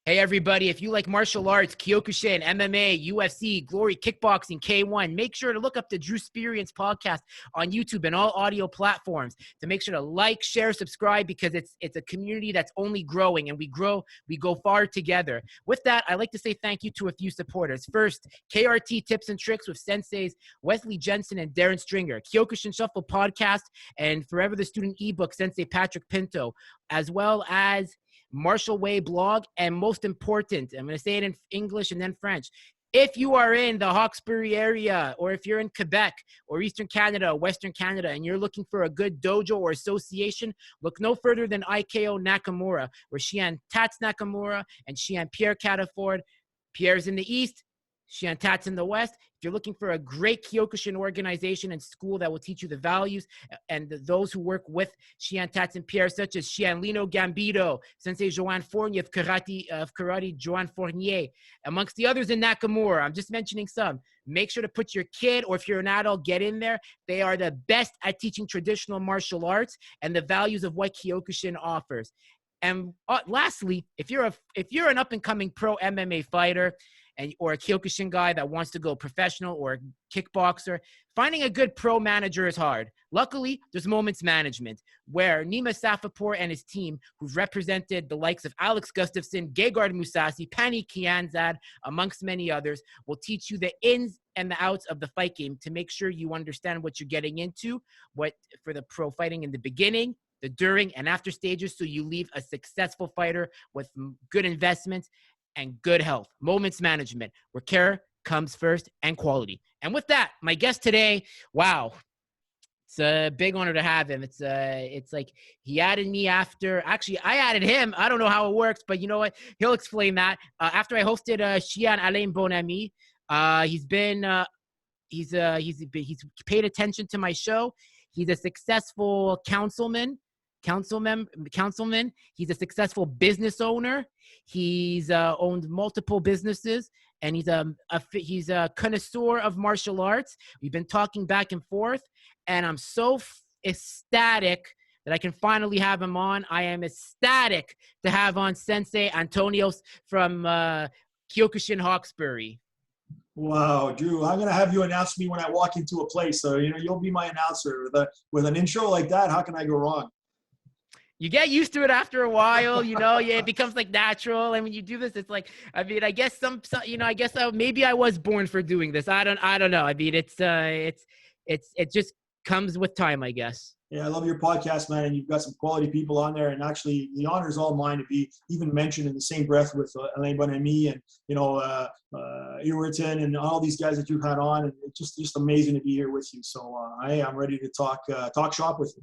Hey, everybody, if you like martial arts, Kyokushin, MMA, UFC, Glory, Kickboxing, K1, make sure to look up the Drew Experience podcast on YouTube and all audio platforms to make sure to like, share, subscribe, because it's a community that's only growing, and we go far together. With that, I'd like to say thank you to a few supporters. First, KRT Tips and Tricks with Senseis Wesley Jensen and Darren Stringer, Kyokushin Shuffle podcast, and Forever the Student ebook, Sensei Patrick Pinto, as well as Martial Way blog, and most important, I'm going to say it in English and then French. If you are in the Hawkesbury area, or if you're in Quebec or Eastern Canada, Western Canada, and you're looking for a good dojo or association, look no further than IKO Nakamura, where Shian Tats Nakamura and Shian Pierre Cataford. Pierre's in the East, Shian Tats in the West. If you're looking for a great Kyokushin organization and school that will teach you the values, and those who work with Shian Tats and Pierre, such as Shian Lino Gambito, Sensei Joanne Fournier of karate Joanne Fournier, amongst the others in Nakamura, I'm just mentioning some. Make sure to put your kid, or if you're an adult, get in there. They are the best at teaching traditional martial arts and the values of what Kyokushin offers. And lastly, if you're an up-and-coming pro MMA fighter, or a Kyokushin guy that wants to go professional, or a kickboxer, finding a good pro manager is hard. Luckily, there's Moments Management, where Nima Safapour and his team, who've represented the likes of Alex Gustafsson, Gegard Mousasi, Pani Kianzad, amongst many others, will teach you the ins and the outs of the fight game to make sure you understand what you're getting into, what for the pro fighting in the beginning, the during, and after stages, so you leave a successful fighter with good investments and good health. Moments Management, where care comes first and quality. And with that, my guest today, wow, it's a big honor to have him. It's like he added me after, actually, I added him. I don't know how it works, but you know what? He'll explain that. After I hosted Shian Alain Bonami, he's paid attention to my show. He's a successful councilman. He's a successful business owner. He's owned multiple businesses, and he's a connoisseur of martial arts. We've been talking back and forth, and I'm so ecstatic that I can finally have him on. I am ecstatic to have on Sensei Antonios from Kyokushin Hawkesbury. Wow, Drew, I'm going to have you announce me when I walk into a place. So, you'll be my announcer. With an intro like that, how can I go wrong? You get used to it after a while, it becomes like natural. And when you do this, it's like, I mean, I guess maybe I was born for doing this. I don't know. I mean, it just comes with time, I guess. Yeah, I love your podcast, man. And you've got some quality people on there. And actually, the honor is all mine to be even mentioned in the same breath with Alain Bonami and, Irriton and all these guys that you've had on. And it's just amazing to be here with you. So I'm ready to talk shop with you.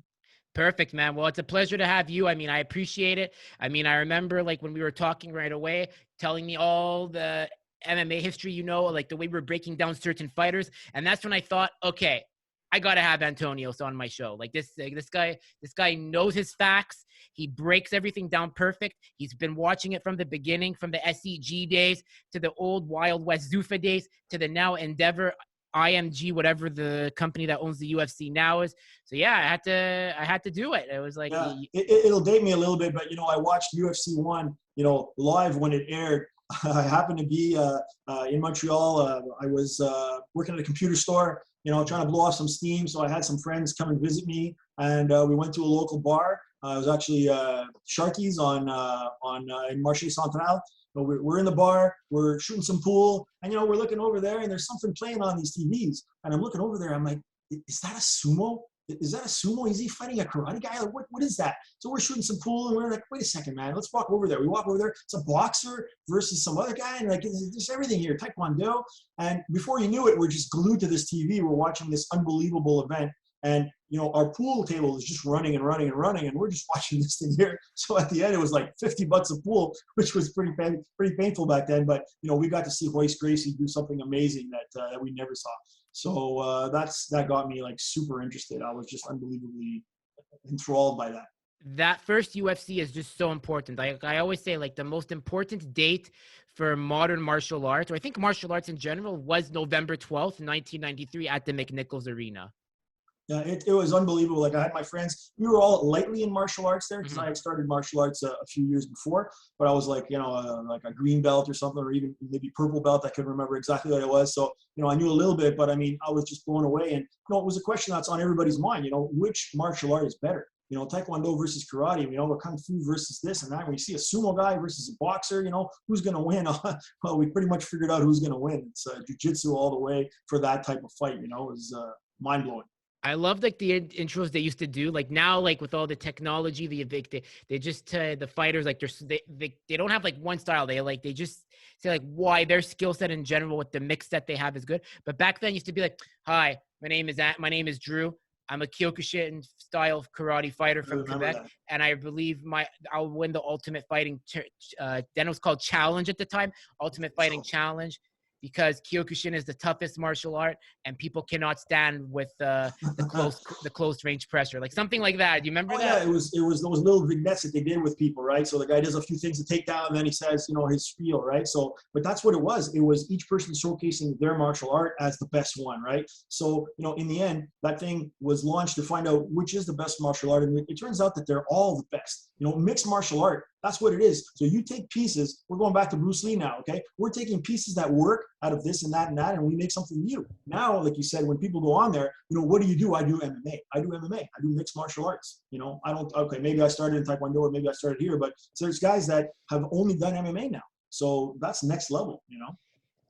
Perfect, man. Well, it's a pleasure to have you. I mean, I appreciate it. I mean, I remember like when we were talking right away, telling me all the MMA history, like the way we were breaking down certain fighters. And that's when I thought, okay, I got to have Antonios on my show. Like this guy knows his facts. He breaks everything down perfect. He's been watching it from the beginning, from the SEG days to the old Wild West Zuffa days to the now Endeavor IMG, whatever the company that owns the UFC now is. So yeah, I had to do it. It was like, yeah, it'll date me a little bit, but I watched UFC 1, live when it aired. I happened to be in Montreal. I was working at a computer store, trying to blow off some steam. So I had some friends come and visit me, and we went to a local bar. It was actually Sharky's in Marché Central. We're in the bar, we're shooting some pool, and we're looking over there, and there's something playing on these TVs. And I'm looking over there, I'm like, is that a sumo? Is that a sumo? Is he fighting a karate guy? Like, what is that? So we're shooting some pool, and we're like, wait a second, man, let's walk over there. We walk over there, it's a boxer versus some other guy, and like, there's everything here, Taekwondo. And before you knew it, we're just glued to this TV. We're watching this unbelievable event. And, our pool table is just running and running and running, and we're just watching this thing here. So at the end, it was like $50 a pool, which was pretty painful back then. But, we got to see Royce Gracie do something amazing that we never saw. So that got me like super interested. I was just unbelievably enthralled by that. That first UFC is just so important. I always say like the most important date for modern martial arts, or I think martial arts in general, was November 12th, 1993 at the McNichols Arena. Yeah, it was unbelievable. Like I had my friends, we were all lightly in martial arts there because I had started martial arts a few years before, but I was like, like a green belt or something, or even maybe purple belt. I couldn't remember exactly what it was. So, I knew a little bit, but I mean, I was just blown away. And, it was a question that's on everybody's mind, which martial art is better? Taekwondo versus karate, kung fu versus this and that. When you see a sumo guy versus a boxer, who's going to win? Well, we pretty much figured out who's going to win. It's jiu-jitsu all the way for that type of fight, it was mind-blowing. I love like the intros they used to do. Like now, like with all the technology, they just the fighters like they don't have like one style. They just say like why their skill set in general with the mix that they have is good. But back then, it used to be like, hi, my name is Drew. I'm a Kyokushin style karate fighter from Quebec, and I believe I'll win the Ultimate Fighting. Then it was called Challenge at the time, Ultimate Fighting Challenge, because Kyokushin is the toughest martial art, and people cannot stand with the close range pressure, like something like that. Do you remember that? Yeah, it was those little vignettes that they did with people, right? So the guy does a few things to take down, and then he says, his spiel, right? So, but that's what it was. It was each person showcasing their martial art as the best one, right? So, in the end, that thing was launched to find out which is the best martial art, and it turns out that they're all the best. Mixed martial art, that's what it is. So you take pieces, we're going back to Bruce Lee now, okay? We're taking pieces that work out of this and that, and we make something new. Now, like you said, when people go on there, what do you do? I do MMA. I do mixed martial arts. Maybe I started in Taekwondo or maybe I started here, but there's guys that have only done MMA now. So that's next level,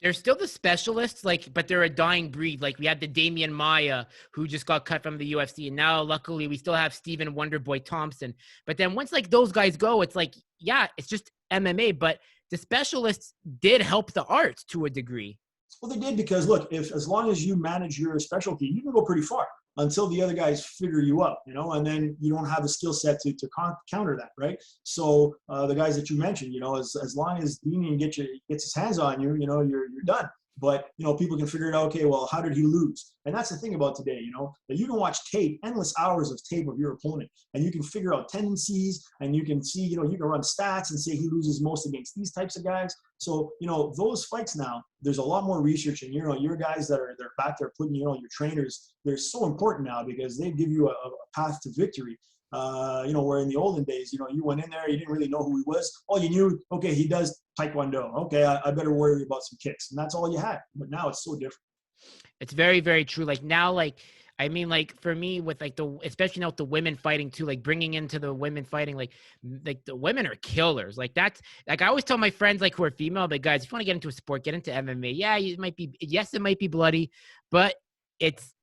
They're still the specialists, but they're a dying breed. Like we had the Damian Maya, who just got cut from the UFC, and now luckily we still have Stephen Wonderboy Thompson. But then once like those guys go, it's like, yeah, it's just MMA. But the specialists did help the art to a degree. Well, they did because look, as long as you manage your specialty, you can go pretty far until the other guys figure you out, and then you don't have the skill set to counter that, right? So the guys that you mentioned, as long as Damian gets his hands on you, you're done. But, people can figure it out, okay, well, how did he lose? And that's the thing about today, that you can watch tape, endless hours of tape of your opponent, and you can figure out tendencies, and you can see, you can run stats and say he loses most against these types of guys. So, those fights now, there's a lot more research, and, your guys they're back there putting, your trainers, they're so important now because they give you a path to victory. Where in the olden days, you went in there, you didn't really know who he was. All you knew, okay, he does Taekwondo. Okay, I better worry about some kicks. And that's all you had. But now it's so different. It's very, very true. Like now, for me with especially now with the women fighting too, like bringing into the women fighting, like the women are killers. Like that's, like I always tell my friends who are female, but guys, if you want to get into a sport, get into MMA. Yeah, it might be bloody, but it's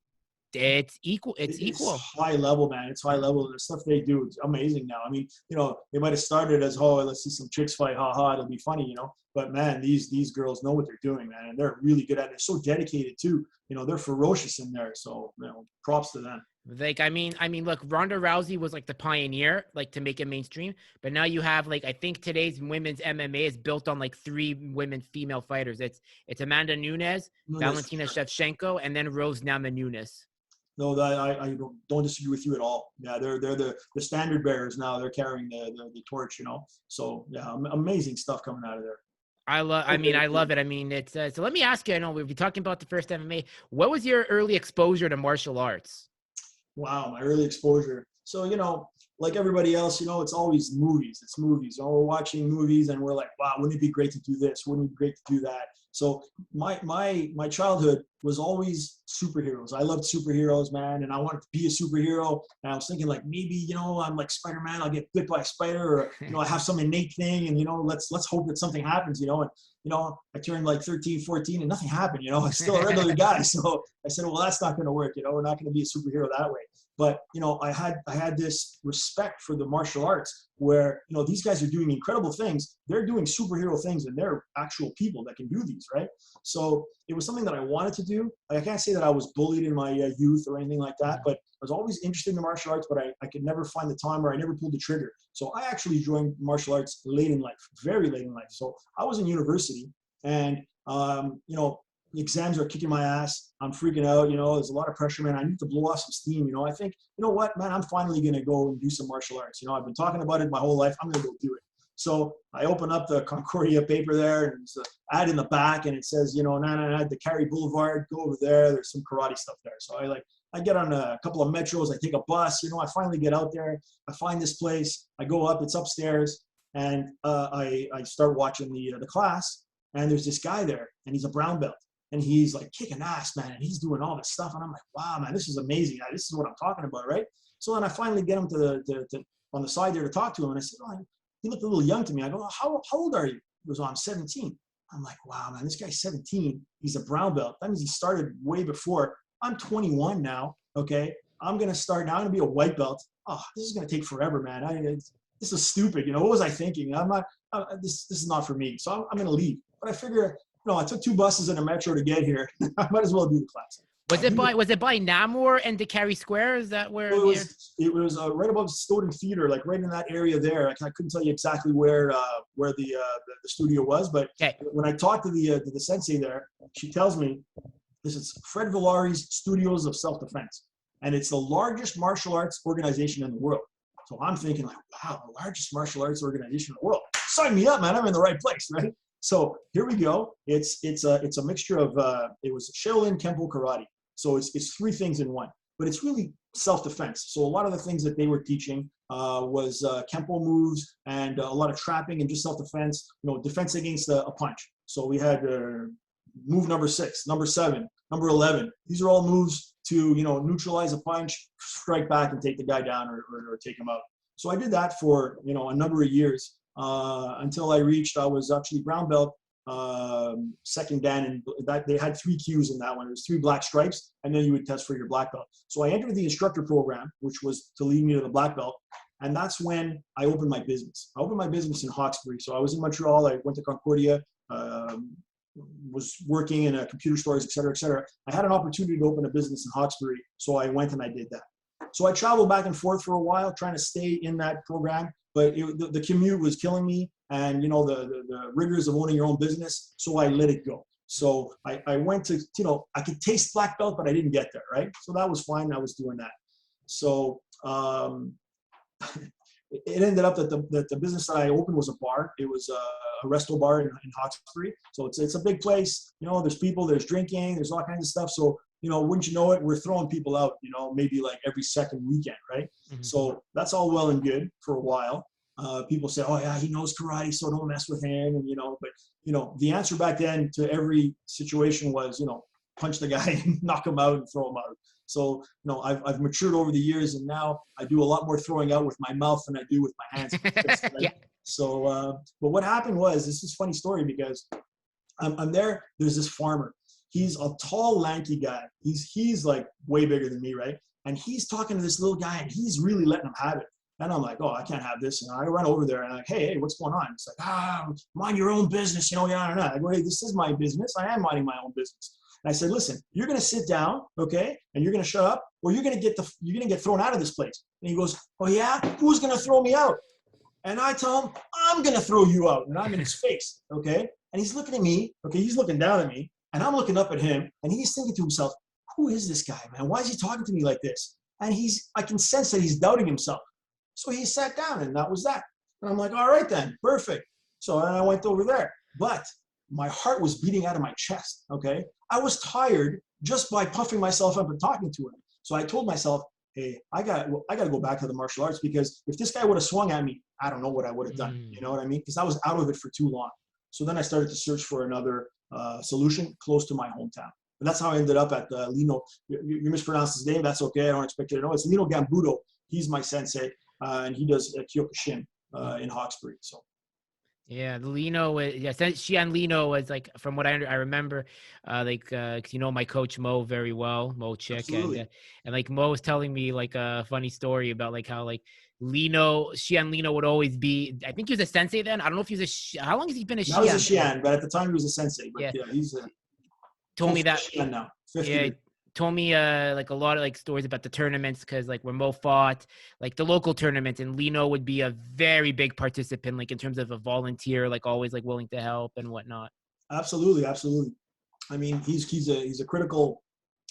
equal. It's equal. High level, man. It's high level. The stuff they do, it's amazing now. I mean, they might have started as, let's see some chicks fight, haha, it'll be funny, But man, these girls know what they're doing, man, and they're really good at it. They're so dedicated too. They're ferocious in there. So props to them. Look, Ronda Rousey was like the pioneer, to make it mainstream. But now you have I think today's women's MMA is built on 3 women female fighters. It's Amanda Nunes, Valentina Shevchenko, and then Rose Namajunas. No, I don't disagree with you at all. Yeah, they're the standard bearers now. They're carrying the torch, So yeah, amazing stuff coming out of there. I love it. I mean, it's so let me ask you. I know we've been talking about the first MMA. What was your early exposure to martial arts? Wow, my early exposure. So like everybody else, it's always movies. It's movies. We're watching movies, and we're like, wow, wouldn't it be great to do this? Wouldn't it be great to do that? So my childhood was always superheroes. I loved superheroes, man, and I wanted to be a superhero. And I was thinking maybe, I'm like Spider-Man, I'll get bit by a spider, or, I have some innate thing, and, let's hope that something happens, and, I turned 13, 14 and nothing happened, I'm still a regular guy. So I said, well, that's not going to work. We're not going to be a superhero that way. But, I had this respect for the martial arts where, these guys are doing incredible things. They're doing superhero things, and they're actual people that can do these, right? So it was something that I wanted to do. I can't say that I was bullied in my youth or anything like that, but I was always interested in the martial arts, but I could never find the time, or I never pulled the trigger. So I actually joined martial arts late in life, very late in life. So I was in university, and, exams are kicking my ass. I'm freaking out. There's a lot of pressure, man. I need to blow off some steam. I think, what, man, I'm finally going to go and do some martial arts. I've been talking about it my whole life. I'm going to go do it. So I open up the Concordia paper there, and it's an ad in the back, and it says, the Cary Boulevard, go over there. There's some karate stuff there. So I I get on a couple of metros, I take a bus, I finally get out there, I find this place, I go up, it's upstairs, and I start watching the class, and there's this guy there, and he's a brown belt, and he's like kicking ass, man, and he's doing all this stuff, and I'm like, wow, man, this is amazing. This is what I'm talking about, right? So then I finally get him to on the side there to talk to him, and I said, oh, he looked a little young to me. I go, how old are you? He goes, oh, I'm 17. I'm like, wow, man, this guy's 17. He's a brown belt. That means he started way before. I'm 21 now, okay? I'm going to start now. I'm going to be a white belt. Oh, this is going to take forever, man. This is stupid. What was I thinking? I'm not, this is not for me. So I'm going to leave. But I figure, I took 2 buses and a metro to get here. I might as well do the class. Was it by Namur and DeCarry Square? Is that where it was right above Stoughton Theater, like right in that area there. I couldn't tell you exactly where the studio was, but when I talked to the sensei there, she tells me this is Fred Villari's Studios of Self-Defense, and it's the largest martial arts organization in the world. So I'm thinking like, wow, the largest martial arts organization in the world. Sign me up, man. I'm in the right place, right? So here we go. It's a mixture of it was Shaolin, Kenpo, Karate. So it's 3 things in one, but it's really self-defense. So a lot of the things that they were teaching was Kenpo moves and a lot of trapping and just self-defense, defense against a punch. So we had move number 6, number 7, number 11. These are all moves to, neutralize a punch, strike back and take the guy down or take him out. So I did that for, a number of years until I was actually brown belt. Second dan, and that they had 3 Qs in that one. It was 3 black stripes, and then you would test for your black belt. So I entered the instructor program, which was to lead me to the black belt, and that's when I opened my business. I opened my business in Hawkesbury. So I was in Montreal. I went to Concordia, was working in computer stores, et cetera, et cetera. I had an opportunity to open a business in Hawkesbury, so I went and I did that. So I traveled back and forth for a while, trying to stay in that program, but the commute was killing me. And, the rigors of owning your own business. So I let it go. So I went to, I could taste black belt, but I didn't get there, right? So that was fine. I was doing that. So it ended up that the business that I opened was a bar. It was a resto bar in Hawkesbury. So it's a big place. There's people, there's drinking, there's all kinds of stuff. So, wouldn't you know it, we're throwing people out, maybe like every second weekend, right? Mm-hmm. So that's all well and good for a while. People say, oh yeah, he knows karate, so don't mess with him. And, but the answer back then to every situation was, punch the guy and knock him out and throw him out. So, I've matured over the years, and now I do a lot more throwing out with my mouth than I do with my hands. Right? Yeah. So, but what happened was, this is a funny story because I'm there. There's this farmer. He's a tall, lanky guy. He's like way bigger than me, right? And he's talking to this little guy, and he's really letting him have it. And I'm like, oh, I can't have this. And I run over there and I'm like, hey, what's going on? It's like, mind your own business. Yeah. I go, hey, this is my business. I am minding my own business. And I said, listen, you're going to sit down, okay? And you're going to shut up, or you're going to get thrown out of this place. And he goes, oh yeah? Who's going to throw me out? And I tell him, I'm going to throw you out. And I'm in his face, okay? And he's looking at me, okay? He's looking down at me, and I'm looking up at him, and he's thinking to himself, who is this guy, man? Why is he talking to me like this? And I can sense that he's doubting himself. So he sat down, and that was that. And I'm like, all right then, perfect. So I went over there. But my heart was beating out of my chest, okay? I was tired just by puffing myself up and talking to him. So I told myself, hey, I got to go back to the martial arts, because if this guy would have swung at me, I don't know what I would have done. You know what I mean? Because I was out of it for too long. So then I started to search for another solution close to my hometown. And that's how I ended up at Lino. You mispronounced his name. That's okay. I don't expect you to know. It's Lino Gambudo. He's my sensei. And he does Kyokushin in Hawkesbury. So, yeah, Lino. Yeah, Xian Lino was like, from what I remember, cause my coach Mo very well, Mo Chick, and like Mo was telling me like a funny story about like how like Xian Lino would always be. I think he was a sensei then. I don't know if he was how long has he been a Xian? Now he's a Xian, but at the time he was a sensei. But yeah he's told me that. Xian now. Told me like a lot of like stories about the tournaments, because like where Mo fought, like the local tournaments, and Lino would be a very big participant, like in terms of a volunteer, like always like willing to help and whatnot. Absolutely. I mean, he's a critical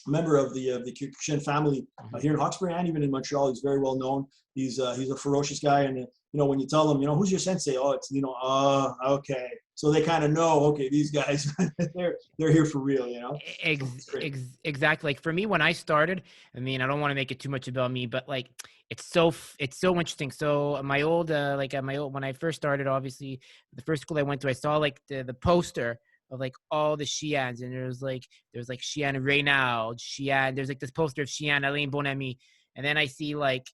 member of the Kyokushin family here in Hawkesbury and even in Montreal. He's very well known. He's a ferocious guy, and when you tell them, who's your sensei? Oh, it's okay. So they kind of know, okay, these guys, they're here for real, Exactly. Like for me, when I started, I mean, I don't want to make it too much about me, but like it's so interesting. So my old when I first started, obviously the first school I went to, I saw like the poster of like all the Xians, and there's like Xian Reynald, Xian. There's like this poster of Xian Alain Bonami, and then I see like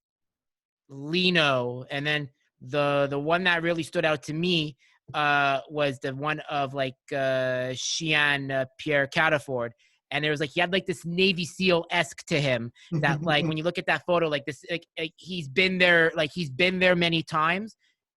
Lino, and then the one that really stood out to me was the one of like Xian Pierre Cataford. And there was like, he had like this Navy SEAL-esque to him that like, when you look at that photo, like this, like he's been there many times,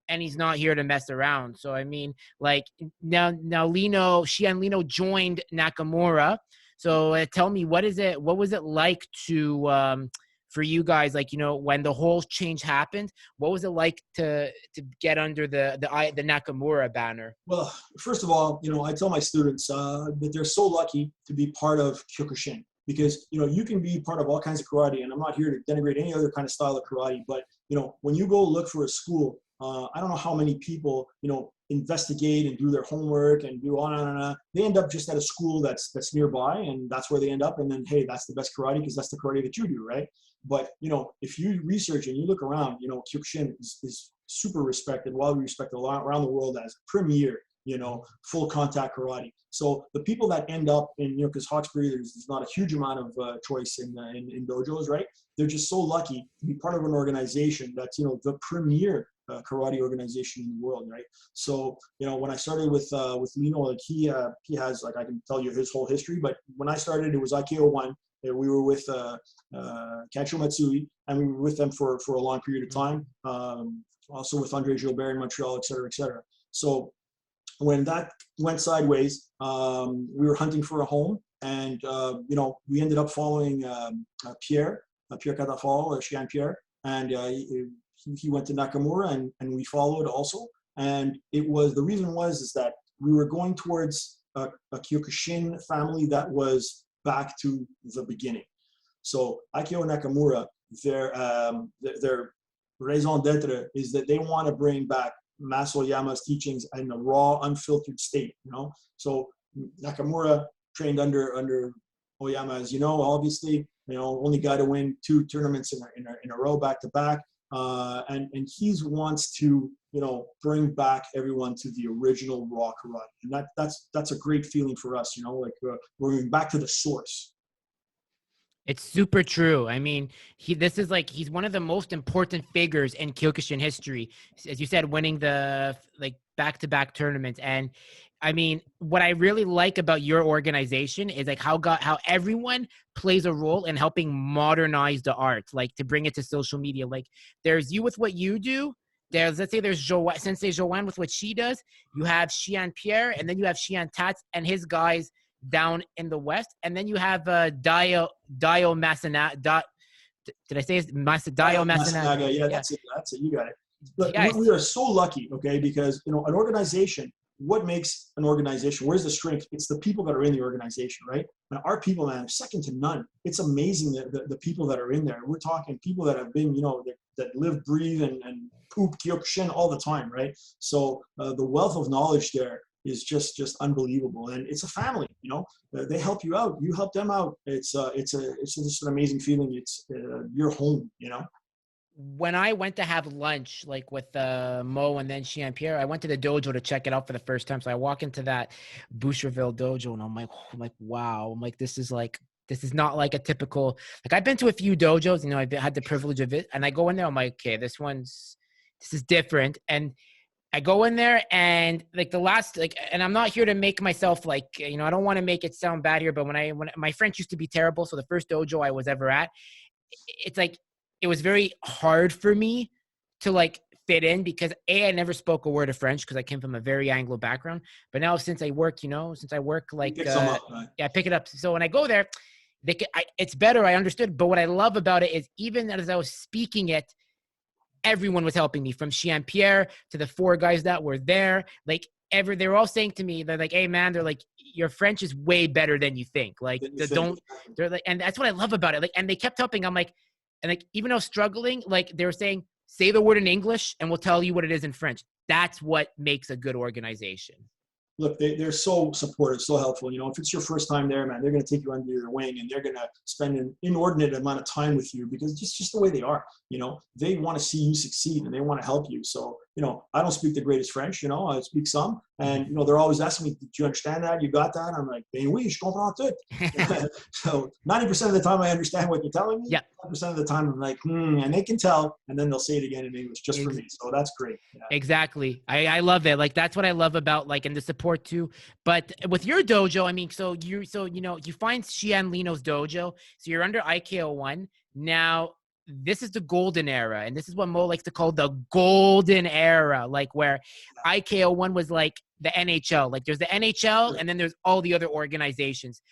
and he's not here to mess around. So, I mean, like now Xian Lino joined Nakamura. So tell me, what was it like to, for you guys, like, when the whole change happened, what was it like to get under the Nakamura banner? Well, first of all, I tell my students that they're so lucky to be part of Kyokushin, because, you can be part of all kinds of karate, and I'm not here to denigrate any other kind of style of karate, but, when you go look for a school, I don't know how many people, investigate and do their homework and do on and on. They end up just at a school that's nearby, and that's where they end up. And then, hey, that's the best karate because that's the karate that you do, right? But, if you research and you look around, Kyokushin is super respected, widely respected around the world as premier, full contact karate. So the people that end up in, because Hawkesbury, there's not a huge amount of choice in dojos, right? They're just so lucky to be part of an organization that's, the premier karate organization in the world, right? So, when I started with Lino, like he has, like, I can tell you his whole history, but when I started, it was IKO 1. We were with Kacho Matsui, and we were with them for a long period of time. Also with Andre Gilbert in Montreal, et cetera, et cetera. So when that went sideways, we were hunting for a home, and we ended up following Pierre Catafal, or Xian Pierre, and he went to Nakamura, and we followed also. And the reason is that we were going towards a Kyokushin family that was back to the beginning. So IKO Nakamura, their raison d'etre is that they want to bring back Maso Oyama's teachings in a raw, unfiltered state. So Nakamura trained under Oyama, as obviously, only guy to win 2 tournaments in a row, back to back. And he wants to, bring back everyone to the original raw karate. And that's a great feeling for us, like we're going back to the source. It's super true. I mean, he's one of the most important figures in Kyokushin history. As you said, winning the back-to-back tournaments. And I mean, what I really like about your organization is like how everyone plays a role in helping modernize the art, like to bring it to social media. Like there's you with what you do. Let's say there's Sensei Joanne with what she does. You have Xian Pierre, and then you have Xian Tats and his guys down in the West. And then you have Dio Masanaga. Did I say Dio Masanaga? Yeah, that's it. You got it. But yes. We are so lucky, okay, because, an organization, what makes an organization? Where's the strength? It's the people that are in the organization, right? Now, our people, man, are second to none. It's amazing the people that are in there. We're talking people that have been, that live, breathe, and poop Kyokushin all the time, right? So the wealth of knowledge there is just unbelievable, and it's a family. They help you out, you help them out. It's just an amazing feeling. It's your home. When I went to have lunch, like with Mo and then Xian Pierre, I went to the dojo to check it out for the first time. So I walk into that Boucherville dojo, and I'm like, wow. I'm like, this is not like a typical, like I've been to a few dojos, I've had the privilege of it, and I go in there, I'm like, okay, this is different. And I go in there, and like and I'm not here to make myself like, I don't want to make it sound bad here, but when my French used to be terrible. So the first dojo I was ever at, it's like, it was very hard for me to like fit in because I never spoke a word of French because I came from a very Anglo background. But now since I work like, I pick it up. So when I go there, it's better. I understood. But what I love about it is even as I was speaking it, everyone was helping me, from Chien Pierre to the 4 guys that were there. Like, they were all saying to me, they're like, hey man, they're like, your French is way better than you think. Like, they're like, and that's what I love about it. Like, and they kept helping. I'm like, and like, even though struggling, like they were saying, say the word in English and we'll tell you what it is in French. That's what makes a good organization. Look, they're so supportive, so helpful. You know, if it's your first time there, man, they're going to take you under their wing and they're going to spend an inordinate amount of time with you because it's just the way they are. You know, they want to see you succeed and they want to help you. So, you know, I don't speak the greatest French, you know, I speak some. And, you know, they're always asking me, did you understand that? You got that? I'm like, ben oui, je comprends tout. So 90% of the time I understand what you're telling me. Yeah. 10% of the time I'm like, and they can tell. And then they'll say it again in English just for me. So that's great. Yeah. Exactly. I love it. Like, that's what I love about, like, and the support too. But with your dojo, I mean, so you know, you find Chien Lino's dojo. So you're under IKO 1. Now, this is the golden era. And this is what Mo likes to call the golden era. Like, where IKO 1 was like the NHL. Like, there's the NHL and then there's all the other organizations.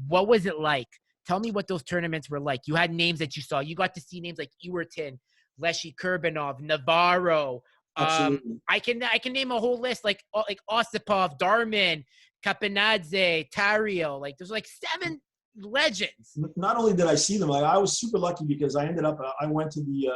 What was it like? Tell me what those tournaments were like. You had names that you saw. You got to see names like Ewerton, Leshy Kurbanov, Navarro. Absolutely. I can name a whole list, like Osipov, Darman, Capenadze, Tario. Like, there's like 7 legends. Not only did I see them, I was super lucky because I ended up, I went to the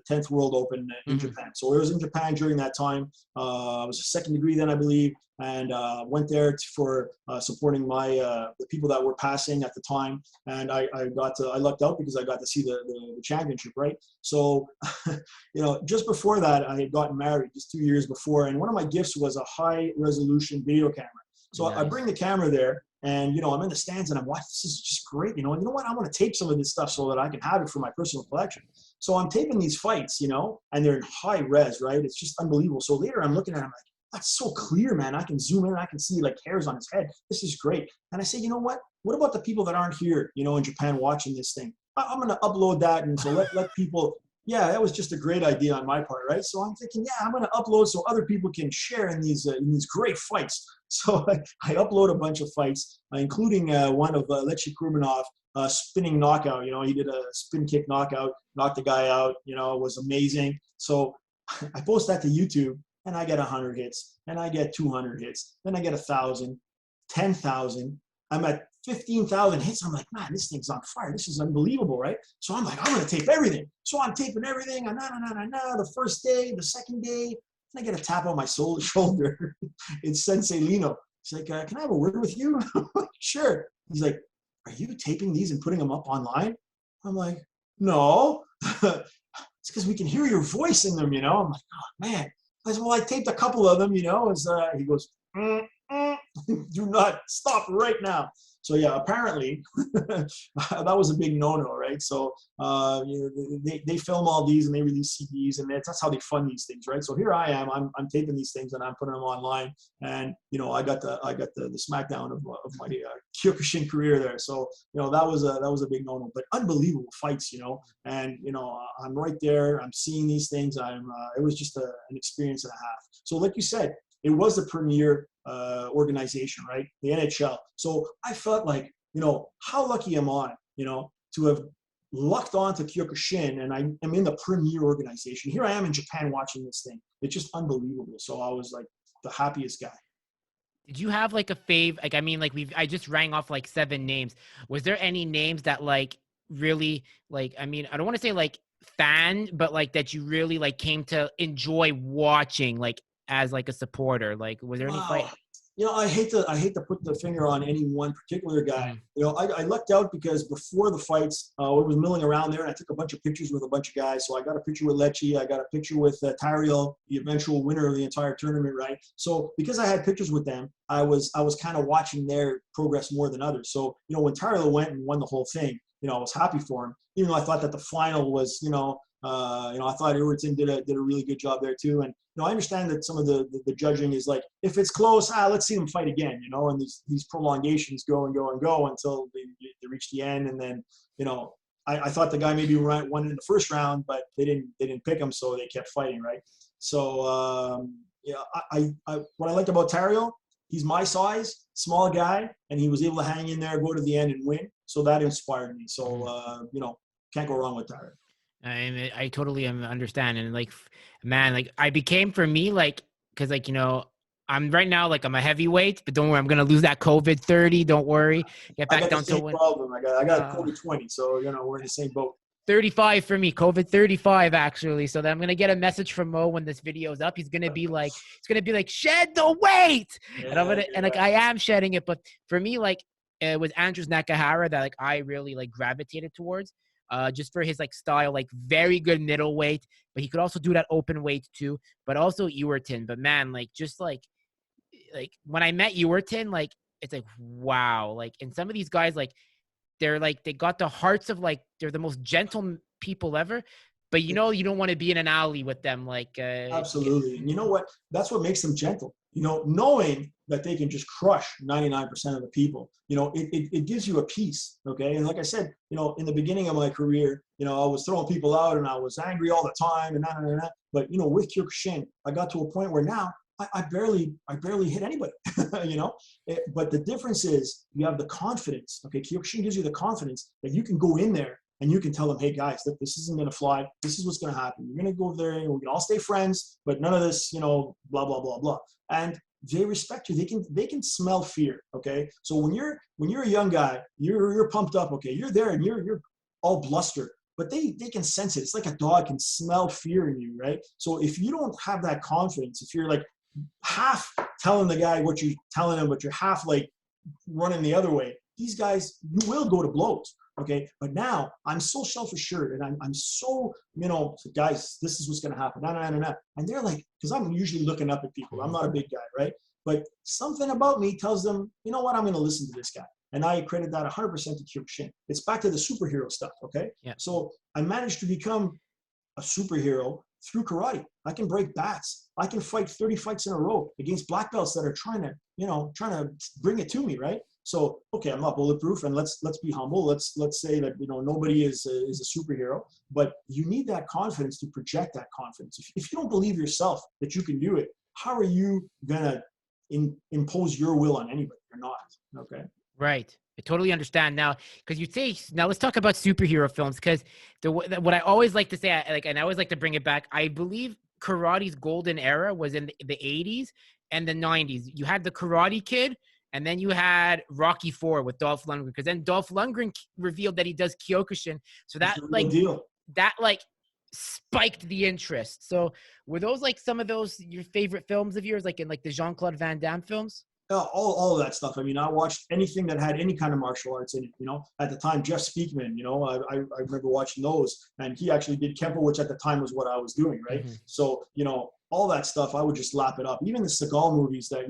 10th World Open in Japan. So I was in Japan during that time. I was a second degree then, I believe, and went there for supporting the people that were passing at the time. And I lucked out because I got to see the championship, right? So, you know, just before that, I had gotten married just 2 years before. And one of my gifts was a high resolution video camera. So nice. I bring the camera there. And, you know, I'm in the stands and I'm watching, this is just great. You know, what? I want to tape some of this stuff so that I can have it for my personal collection. So I'm taping these fights, you know, and they're in high res, right? It's just unbelievable. So later I'm looking at it, I'm like, that's so clear, man. I can zoom in, I can see like hairs on his head. This is great. And I say, you know what? What about the people that aren't here, you know, in Japan watching this thing? I'm going to upload that. And so let people, yeah, that was just a great idea on my part, right? So I'm thinking, yeah, I'm going to upload so other people can share in these great fights. So I upload a bunch of fights, including one of Leshy Kurbanov, spinning knockout. You know, he did a spin kick knockout, knocked the guy out. You know, it was amazing. So I post that to YouTube, and I get 100 hits, and I get 200 hits, then I get 1,000, 10,000. I'm at 15,000 hits. I'm like, man, this thing's on fire. This is unbelievable, right? So I'm like, I'm going to tape everything. So I'm taping everything. The first day, the second day, and I get a tap on my shoulder. It's Sensei Lino. He's like, can I have a word with you? Sure. He's like, are you taping these and putting them up online? I'm like, no. It's because we can hear your voice in them, you know? I'm like, oh, man. I said, well, I taped a couple of them, you know? He goes, do not stop right now. So yeah, apparently that was a big no-no, right? So you know, they film all these and they release CDs, and that's how they fund these things, right? So here I am, I'm taping these things and I'm putting them online, and you know, I got the smackdown of my Kyokushin career there. So you know, that was a big no-no, but unbelievable fights, you know, and you know, I'm right there, I'm seeing these things, it was just an experience and a half. So like you said, it was the premier organization, right? The NHL. So I felt like, you know, how lucky am I, you know, to have lucked onto Kyokushin, and I am in the premier organization. Here I am in Japan watching this thing. It's just unbelievable. So I was like the happiest guy. Did you have like a fave? Like, I mean, like I just rang off like 7 names. Was there any names that like really, like, I mean, I don't want to say like fan, but like that you really like came to enjoy watching, like, as like a supporter? Like, was there any fight? You know, I hate to put the finger on any one particular guy. You know, I lucked out because before the fights, I was milling around there, and I took a bunch of pictures with a bunch of guys. So I got a picture with Lecce, I got a picture with Tario, the eventual winner of the entire tournament, right? So because I had pictures with them, I was kind of watching their progress more than others. So you know, when Tario went and won the whole thing, you know, I was happy for him, even though I thought that the final was, you know, I thought Ewerton did a really good job there too. And you know, I understand that some of the judging is like, if it's close, let's see them fight again, you know, and these prolongations go and go and go until they reach the end. And then, you know, I thought the guy maybe won in the first round, but they didn't pick him, so they kept fighting, right? So yeah, what I liked about Tario, he's my size, small guy, and he was able to hang in there, go to the end, and win. So that inspired me. So you know, can't go wrong with Tario. I totally understand. And like, man, like I became for me, like, cause like, I'm right now, like I'm a heavyweight, but don't worry, I'm going to lose that COVID 30. Don't worry. Get I back got the down to same one. problem. I got Uh, COVID 20, so we're in the same boat. 35 for me, COVID 35 actually. So then I'm gonna get a message from Mo when this video's up. He's gonna be like, shed the weight, and I'm Yeah, gonna and like I am shedding it. But for me, like it was Andrews Nakahara that like I really like gravitated towards, just for his like style, like very good middleweight, but he could also do that open weight too. But also Ewerton. But man, like just like when I met Ewerton, like it's like wow, like and some of these guys like they're like they got the hearts of like they're the most gentle people ever, but yeah, you don't want to be in an alley with them. Like absolutely. And you know what? That's what makes them gentle. Knowing that they can just crush 99% of the people. It gives you a peace. Okay, and like I said, in the beginning of my career, I was throwing people out and I was angry all the time and that. But with Kyokushin, I got to a point where now I barely hit anybody. But the difference is you have the confidence. Okay, Kyokushin gives you the confidence that you can go in there and you can tell them, hey guys, look, this isn't going to fly. This is what's going to happen. You're going to go over there and we can all stay friends, but none of this, blah, blah, blah, blah. And they respect you. They can smell fear. Okay. So when you're a young guy, you're pumped up. Okay. You're there and you're all bluster, but they can sense it. It's like a dog can smell fear in you. Right. So if you don't have that confidence, if you're like half telling the guy what you're telling him, but you're half like running the other way, these guys, you will go to blows. Okay. But now I'm so self-assured and I'm so, guys, this is what's going to happen. Nah, nah, nah, nah. And they're like, because I'm usually looking up at people. I'm not a big guy, right? But something about me tells them, you know what, I'm going to listen to this guy. And I credit that 100% to Kyokushin. It's back to the superhero stuff. Okay. yeah. So I managed to become a superhero through karate. I can break bats. I can fight 30 fights in a row against black belts that are trying to bring it to me, right? So, okay, I'm not bulletproof, and let's be humble. Let's say that nobody is a superhero, but you need that confidence to project that confidence. If you don't believe yourself that you can do it, how are you gonna impose your will on anybody? You're not. Okay. Right. I totally understand now because you say now let's talk about superhero films because what I always like to say and I always like to bring it back. I believe karate's golden era was in the 80s and the 90s. You had the Karate Kid and then you had Rocky 4 with Dolph Lundgren because then Dolph Lundgren revealed that he does Kyokushin. So It's that the real deal. that like spiked the interest. So were those like some of those your favorite films of yours like in like the Jean-Claude Van Damme films? All of that stuff. I mean, I watched anything that had any kind of martial arts in it. At the time, Jeff Speakman. I remember watching those, and he actually did Kenpo, which at the time was what I was doing, right? Mm-hmm. So all that stuff, I would just lap it up. Even the Seagal movies that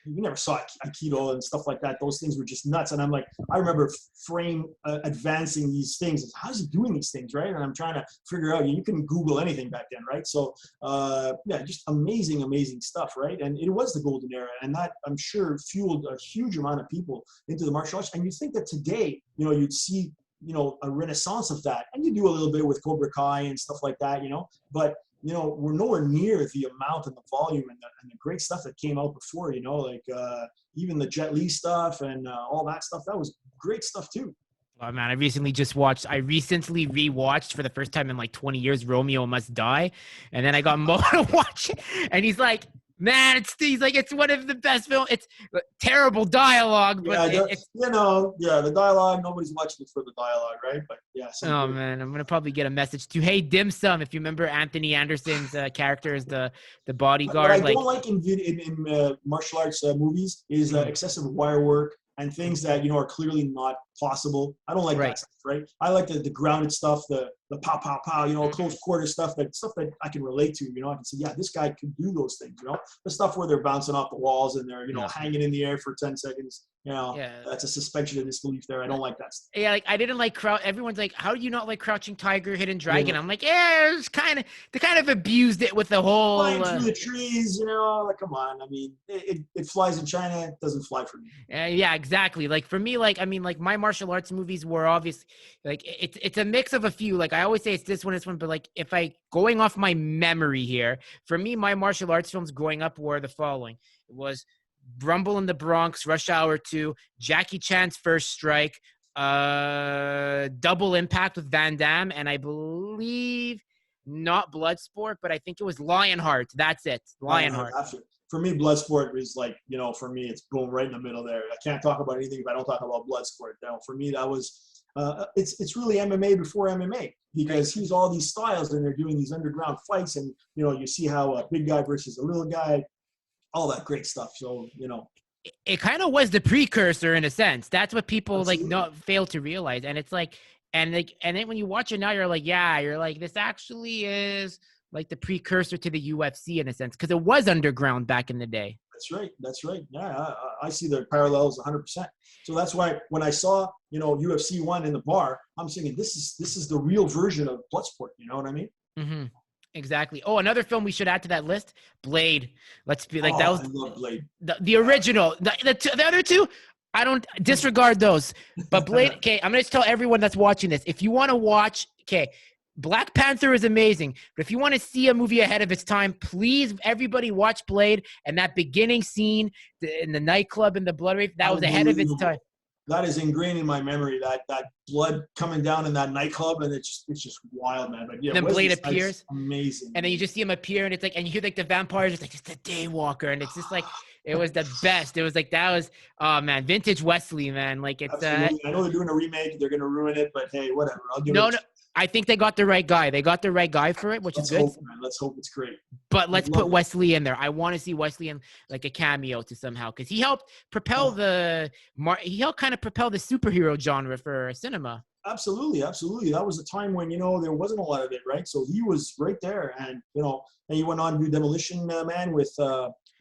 you never saw Aikido and stuff like that. Those things were just nuts. And I'm like, I remember frame advancing these things. How's he doing these things, right? And I'm trying to figure out. You couldn't Google anything back then, right? So yeah, just amazing stuff, right? And it was the golden era, and that I'm sure fueled a huge amount of people into the martial arts. And you think that today, you'd see a renaissance of that, and you do a little bit with Cobra Kai and stuff like that, but we're nowhere near the amount and the volume and the great stuff that came out before, like even the Jet Li stuff and all that stuff. That was great stuff too. Oh man, I recently rewatched for the first time in like 20 years, Romeo Must Die. And then I got Mo to watch it. And he's like, man, he's like, it's one of the best films. It's terrible dialogue, but the dialogue, nobody's watching it for the dialogue, right? But yeah. Oh man, I'm gonna probably get a message to Hey Dim Sum if you remember Anthony Anderson's character as the bodyguard. What I don't like in martial arts movies is excessive wire work and things that are clearly not possible. I don't like that stuff, right? I like the grounded stuff, the pow pow pow, close quarter stuff that I can relate to. I can say, yeah, this guy can do those things. The stuff where they're bouncing off the walls and they're hanging in the air for 10 seconds. That's a suspension of disbelief there. I don't like that stuff. Yeah, like I didn't like Everyone's like, how do you not like Crouching Tiger, Hidden Dragon? I'm like, yeah, it's they kind of abused it with the whole flying through the trees. Like come on. I mean, it flies in China. It doesn't fly for me. Yeah, exactly. Like for me, like I mean, like my martial arts movies were obviously like it's a mix of a few. Like I always say, it's this one, but like if I going off my memory here, for me, my martial arts films growing up were the following: it was Rumble in the Bronx, Rush Hour 2, Jackie Chan's First Strike, Double Impact with Van Damme, and I believe not Bloodsport, but I think it was Lionheart. That's it, Lionheart. For me, Bloodsport is like, for me, it's boom right in the middle there. I can't talk about anything if I don't talk about Bloodsport. For me, that was it's really MMA before MMA, because he's all these styles and they're doing these underground fights, and you see how a big guy versus a little guy, all that great stuff. So it kind of was the precursor in a sense. That's what people Absolutely. not fail to realize. And it's like, and then when you watch it now, you're like, this actually is like the precursor to the UFC in a sense, because it was underground back in the day. That's right. Yeah, I see the parallels 100%. So that's why when I saw UFC 1 in the bar, I'm thinking this is the real version of Bloodsport. You know what I mean? Mm-hmm. Exactly. Oh, another film we should add to that list, Blade. Let's be like, that was I love Blade. The original. The other two, I don't disregard those. But Blade, okay, I'm going to tell everyone that's watching this, if you want to watch, okay, Black Panther is amazing, but if you want to see a movie ahead of its time, please, everybody watch Blade. And that beginning scene in the nightclub and the blood rape, that was ahead of its time. That is ingrained in my memory. That blood coming down in that nightclub, and it's just wild, man. But yeah, and then Blade appears, amazing. And then you just see him appear, and it's like, and you hear like the vampires, it's like just a daywalker, and it's just like it was the best. It was like that was vintage Wesley, man. Like it's. Absolutely. I know they're doing a remake. They're gonna ruin it, but hey, whatever. I'll give it. No. I think they got the right guy. They got the right guy for it, which is good. Let's hope it's great. But let's put Wesley in there. I want to see Wesley in like a cameo to somehow, because he helped propel he helped kind of propel the superhero genre for cinema. Absolutely. That was a time when there wasn't a lot of it, right? So he was right there, and and he went on to do Demolition Man with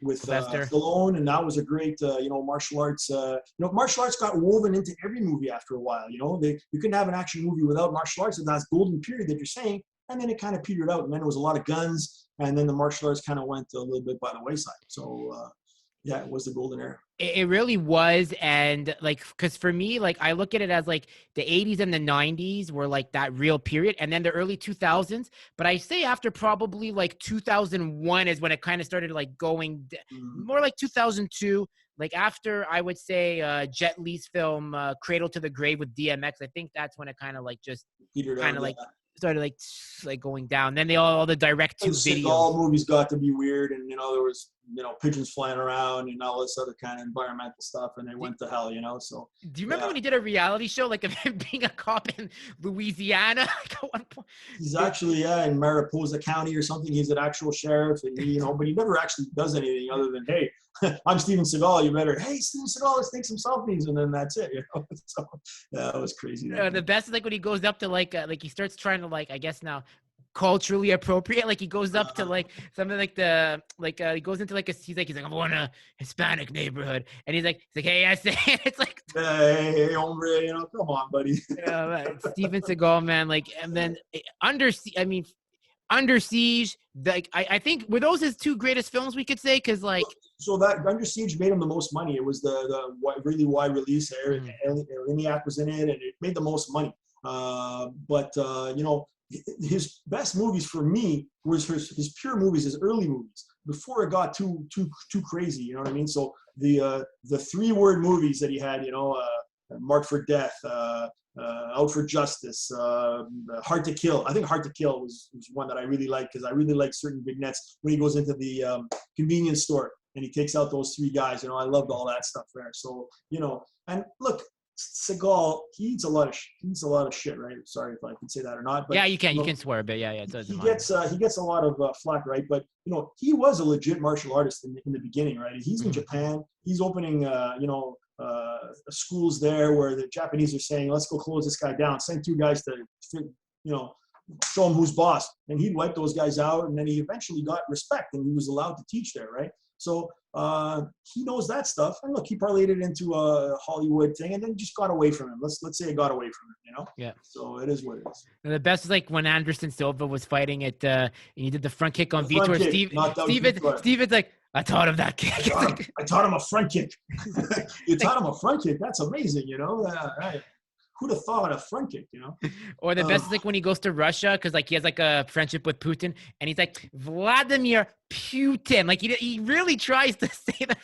Stallone, and that was a great martial arts. Martial arts got woven into every movie after a while. You couldn't have an action movie without martial arts, and that's golden period that you're saying. And then it kind of petered out, and then it was a lot of guns, and then the martial arts kind of went a little bit by the wayside. So it was the golden era. It really was. And like, because for me, like, I look at it as like the 80s and the 90s were like that real period, and then the early 2000s. But I say after probably like 2001 is when it kind of started like going more like 2002. Like after, I would say, Jet Li's film Cradle to the Grave with DMX, I think that's when it kind of like just kind of like started like going down. Then all the direct to video. All movies got to be weird, and there was pigeons flying around and all this other kind of environmental stuff, and they went to hell. So. Do you remember when he did a reality show like of him being a cop in Louisiana? Like at one point? He's actually in Mariposa County or something. He's an actual sheriff, and but he never actually does anything other than, hey, I'm Steven Seagal. You better, hey, Steven Seagal, let's take some selfies, and then that's it. So yeah, it was crazy. The best is like when he goes up to like he starts trying to I guess now culturally appropriate. Like he goes up to like something like he goes into like he's like I'm going to a Hispanic neighborhood, and he's like hey, I say it's like hey hombre, come on, buddy. Steven Seagal, man. Like, and then Under Siege, like I think were those his two greatest films, we could say, because like. So that Under Siege made him the most money. It was the really wide release. ENIAC was in it, and it made the most money. But his best movies for me was his pure movies, his early movies, before it got too crazy. You know what I mean? So the 3-word movies that he had, Marked for Death, Out for Justice, Hard to Kill. I think Hard to Kill was one that I really liked, because I really like certain vignettes when he goes into the convenience store and he takes out those 3 guys. I loved all that stuff there. So and look, Seagal, he eats a lot of shit, right? Sorry if I can say that or not. But, yeah, you can swear, but yeah, it doesn't matter. He gets a lot of flack, right? But he was a legit martial artist in the beginning, right? He's in Japan. He's opening, schools there where the Japanese are saying, let's go close this guy down. Send 2 guys to, show him who's boss. And he'd wipe those guys out, and then he eventually got respect, and he was allowed to teach there, right? So he knows that stuff. And look, he parlayed it into a Hollywood thing, and then just got away from him. Let's say it got away from him, Yeah. So it is what it is. And the best is like when Anderson Silva was fighting it, and he did the front kick on Vitor. Steven's like, I taught him that kick. I taught him a front kick. You taught him a front kick. That's amazing, right. Who'd have thought a front kick, Or the best is like when he goes to Russia, because like he has like a friendship with Putin, and he's like, Vladimir Putin. Like he really tries to say that.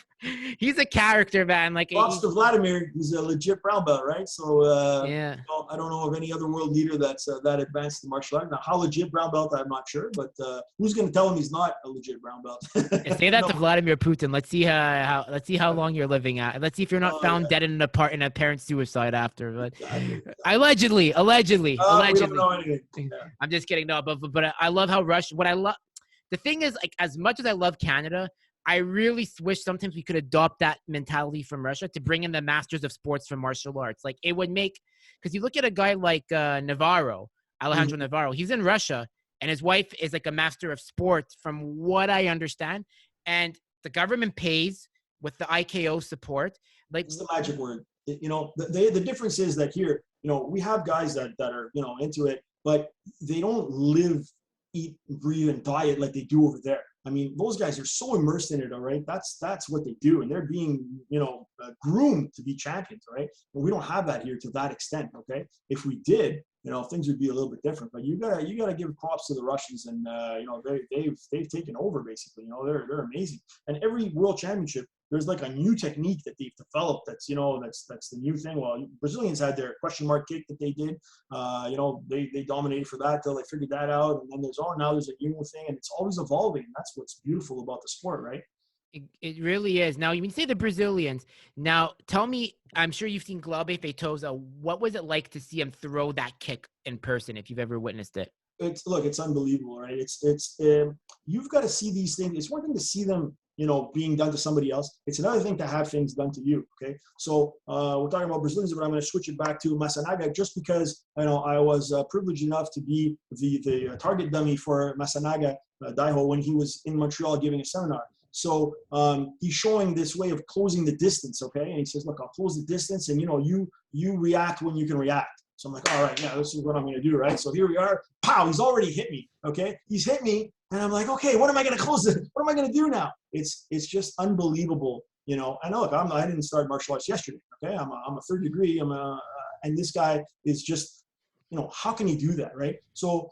He's a character, man. Like Props to Vladimir. He's a legit brown belt, right? So yeah. I don't know of any other world leader that's that advanced in martial art. Now, how legit brown belt, I'm not sure, but who's going to tell him he's not a legit brown belt? Yeah, say that No. to Vladimir Putin. Let's see how long you're living at. Let's see if you're not found dead in a parent's suicide after. But Exactly. allegedly. We don't know anything. Yeah. I'm just kidding. No, but I love how Russia. What I love. The thing is, like, as much as I love Canada, I really wish sometimes we could adopt that mentality from Russia to bring in the masters of sports from martial arts. Like, it would make, because you look at a guy like Alejandro Navarro, he's in Russia, and his wife is like a master of sports from what I understand. And the government pays with the IKO support. Like, it's the magic word. The difference is that here, we have guys that are, into it, but they don't live, eat, breathe, and diet like they do over there. I mean, those guys are so immersed in it, all right? That's what they do, and they're being, groomed to be champions, right? But we don't have that here to that extent, okay? If we did, things would be a little bit different. But you gotta give props to the Russians, and they've taken over basically. They're amazing. And every world championship, there's like a new technique that they've developed. That's that's the new thing. Well, Brazilians had their question mark kick that they did. They dominated for that till they figured that out. And then there's a new thing, and it's always evolving. And that's what's beautiful about the sport, right? it really is. Now, you say the Brazilians. Now, tell me, I'm sure you've seen Glauber Feitosa. What was it like to see him throw that kick in person, if you've ever witnessed it? It's unbelievable, right? You've got to see these things. It's one thing to see them, being done to somebody else. It's another thing to have things done to you. Okay, so we're talking about Brazilians, but I'm going to switch it back to Masanaga, just because I was privileged enough to be the target dummy for Masanaga Daiho when he was in Montreal giving a seminar. So he's showing this way of closing the distance. Okay, and he says, "Look, I'll close the distance, and you react when you can react." So I'm like, all right, yeah, this is what I'm going to do, right? So here we are. Pow, he's already hit me, okay? He's hit me, and I'm like, okay, what am I going to close it? What am I going to do now? It's just unbelievable, I know, look, I didn't start martial arts yesterday, okay? I'm a third degree, and this guy is just, how can he do that, right? So,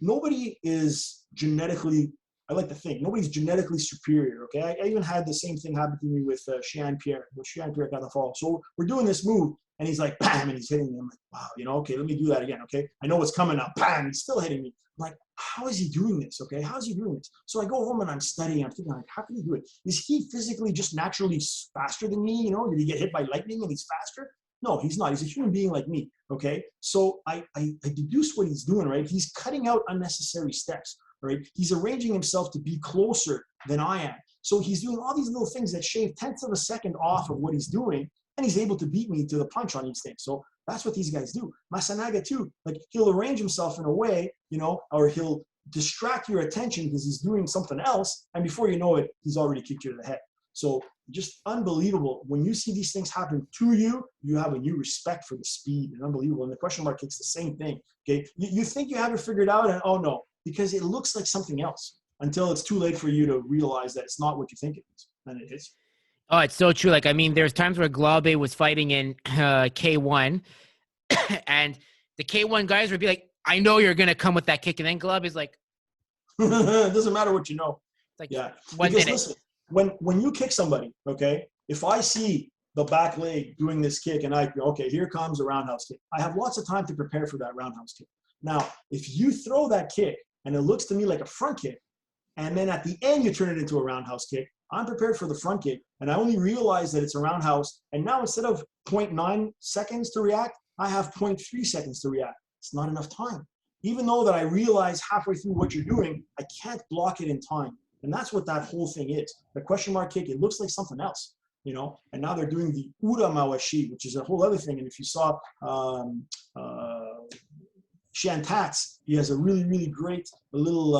nobody is genetically, I like to think, nobody's genetically superior, okay? I even had the same thing happen to me with Shian Pierre. Shian Pierre got the fall. So we're doing this move, and he's like, bam, and he's hitting me. I'm like, wow, okay, let me do that again, okay? I know what's coming now. Bam, he's still hitting me. I'm like, how is he doing this, okay? How is he doing this? So I go home and I'm studying. I'm thinking, like, how can he do it? Is he physically just naturally faster than me? Did he get hit by lightning and he's faster? No, he's not. He's a human being like me, okay? So I deduce what he's doing, right? He's cutting out unnecessary steps, right? He's arranging himself to be closer than I am. So he's doing all these little things that shave tenths of a second off of what he's doing, and he's able to beat me to the punch on these things. So that's what these guys do. Masanaga too, like he'll arrange himself in a way, or he'll distract your attention because he's doing something else, and before you know it, he's already kicked you to the head. So just unbelievable. When you see these things happen to you, you have a new respect for the speed, and unbelievable. And the question mark kick's the same thing, okay? You think you have it figured out, and oh no, because it looks like something else until it's too late for you to realize that it's not what you think it is, and it is. Oh, it's so true. Like, I mean, there's times where Glauber was fighting in K1, and the K1 guys would be like, I know you're going to come with that kick. And then Glauber is like, it doesn't matter what you know. Like, yeah. 1 because minute. Listen, when you kick somebody, okay, if I see the back leg doing this kick and I go, okay, here comes a roundhouse kick, I have lots of time to prepare for that roundhouse kick. Now, if you throw that kick and it looks to me like a front kick, and then at the end you turn it into a roundhouse kick, I'm prepared for the front kick, and I only realize that it's a roundhouse, and now instead of 0.9 seconds to react, I have 0.3 seconds to react. It's not enough time. Even though that I realize halfway through what you're doing, I can't block it in time. And that's what that whole thing is. The question mark kick, it looks like something else, and now they're doing the ura mawashi, which is a whole other thing. And if you saw Shantatz, he has a really, really great little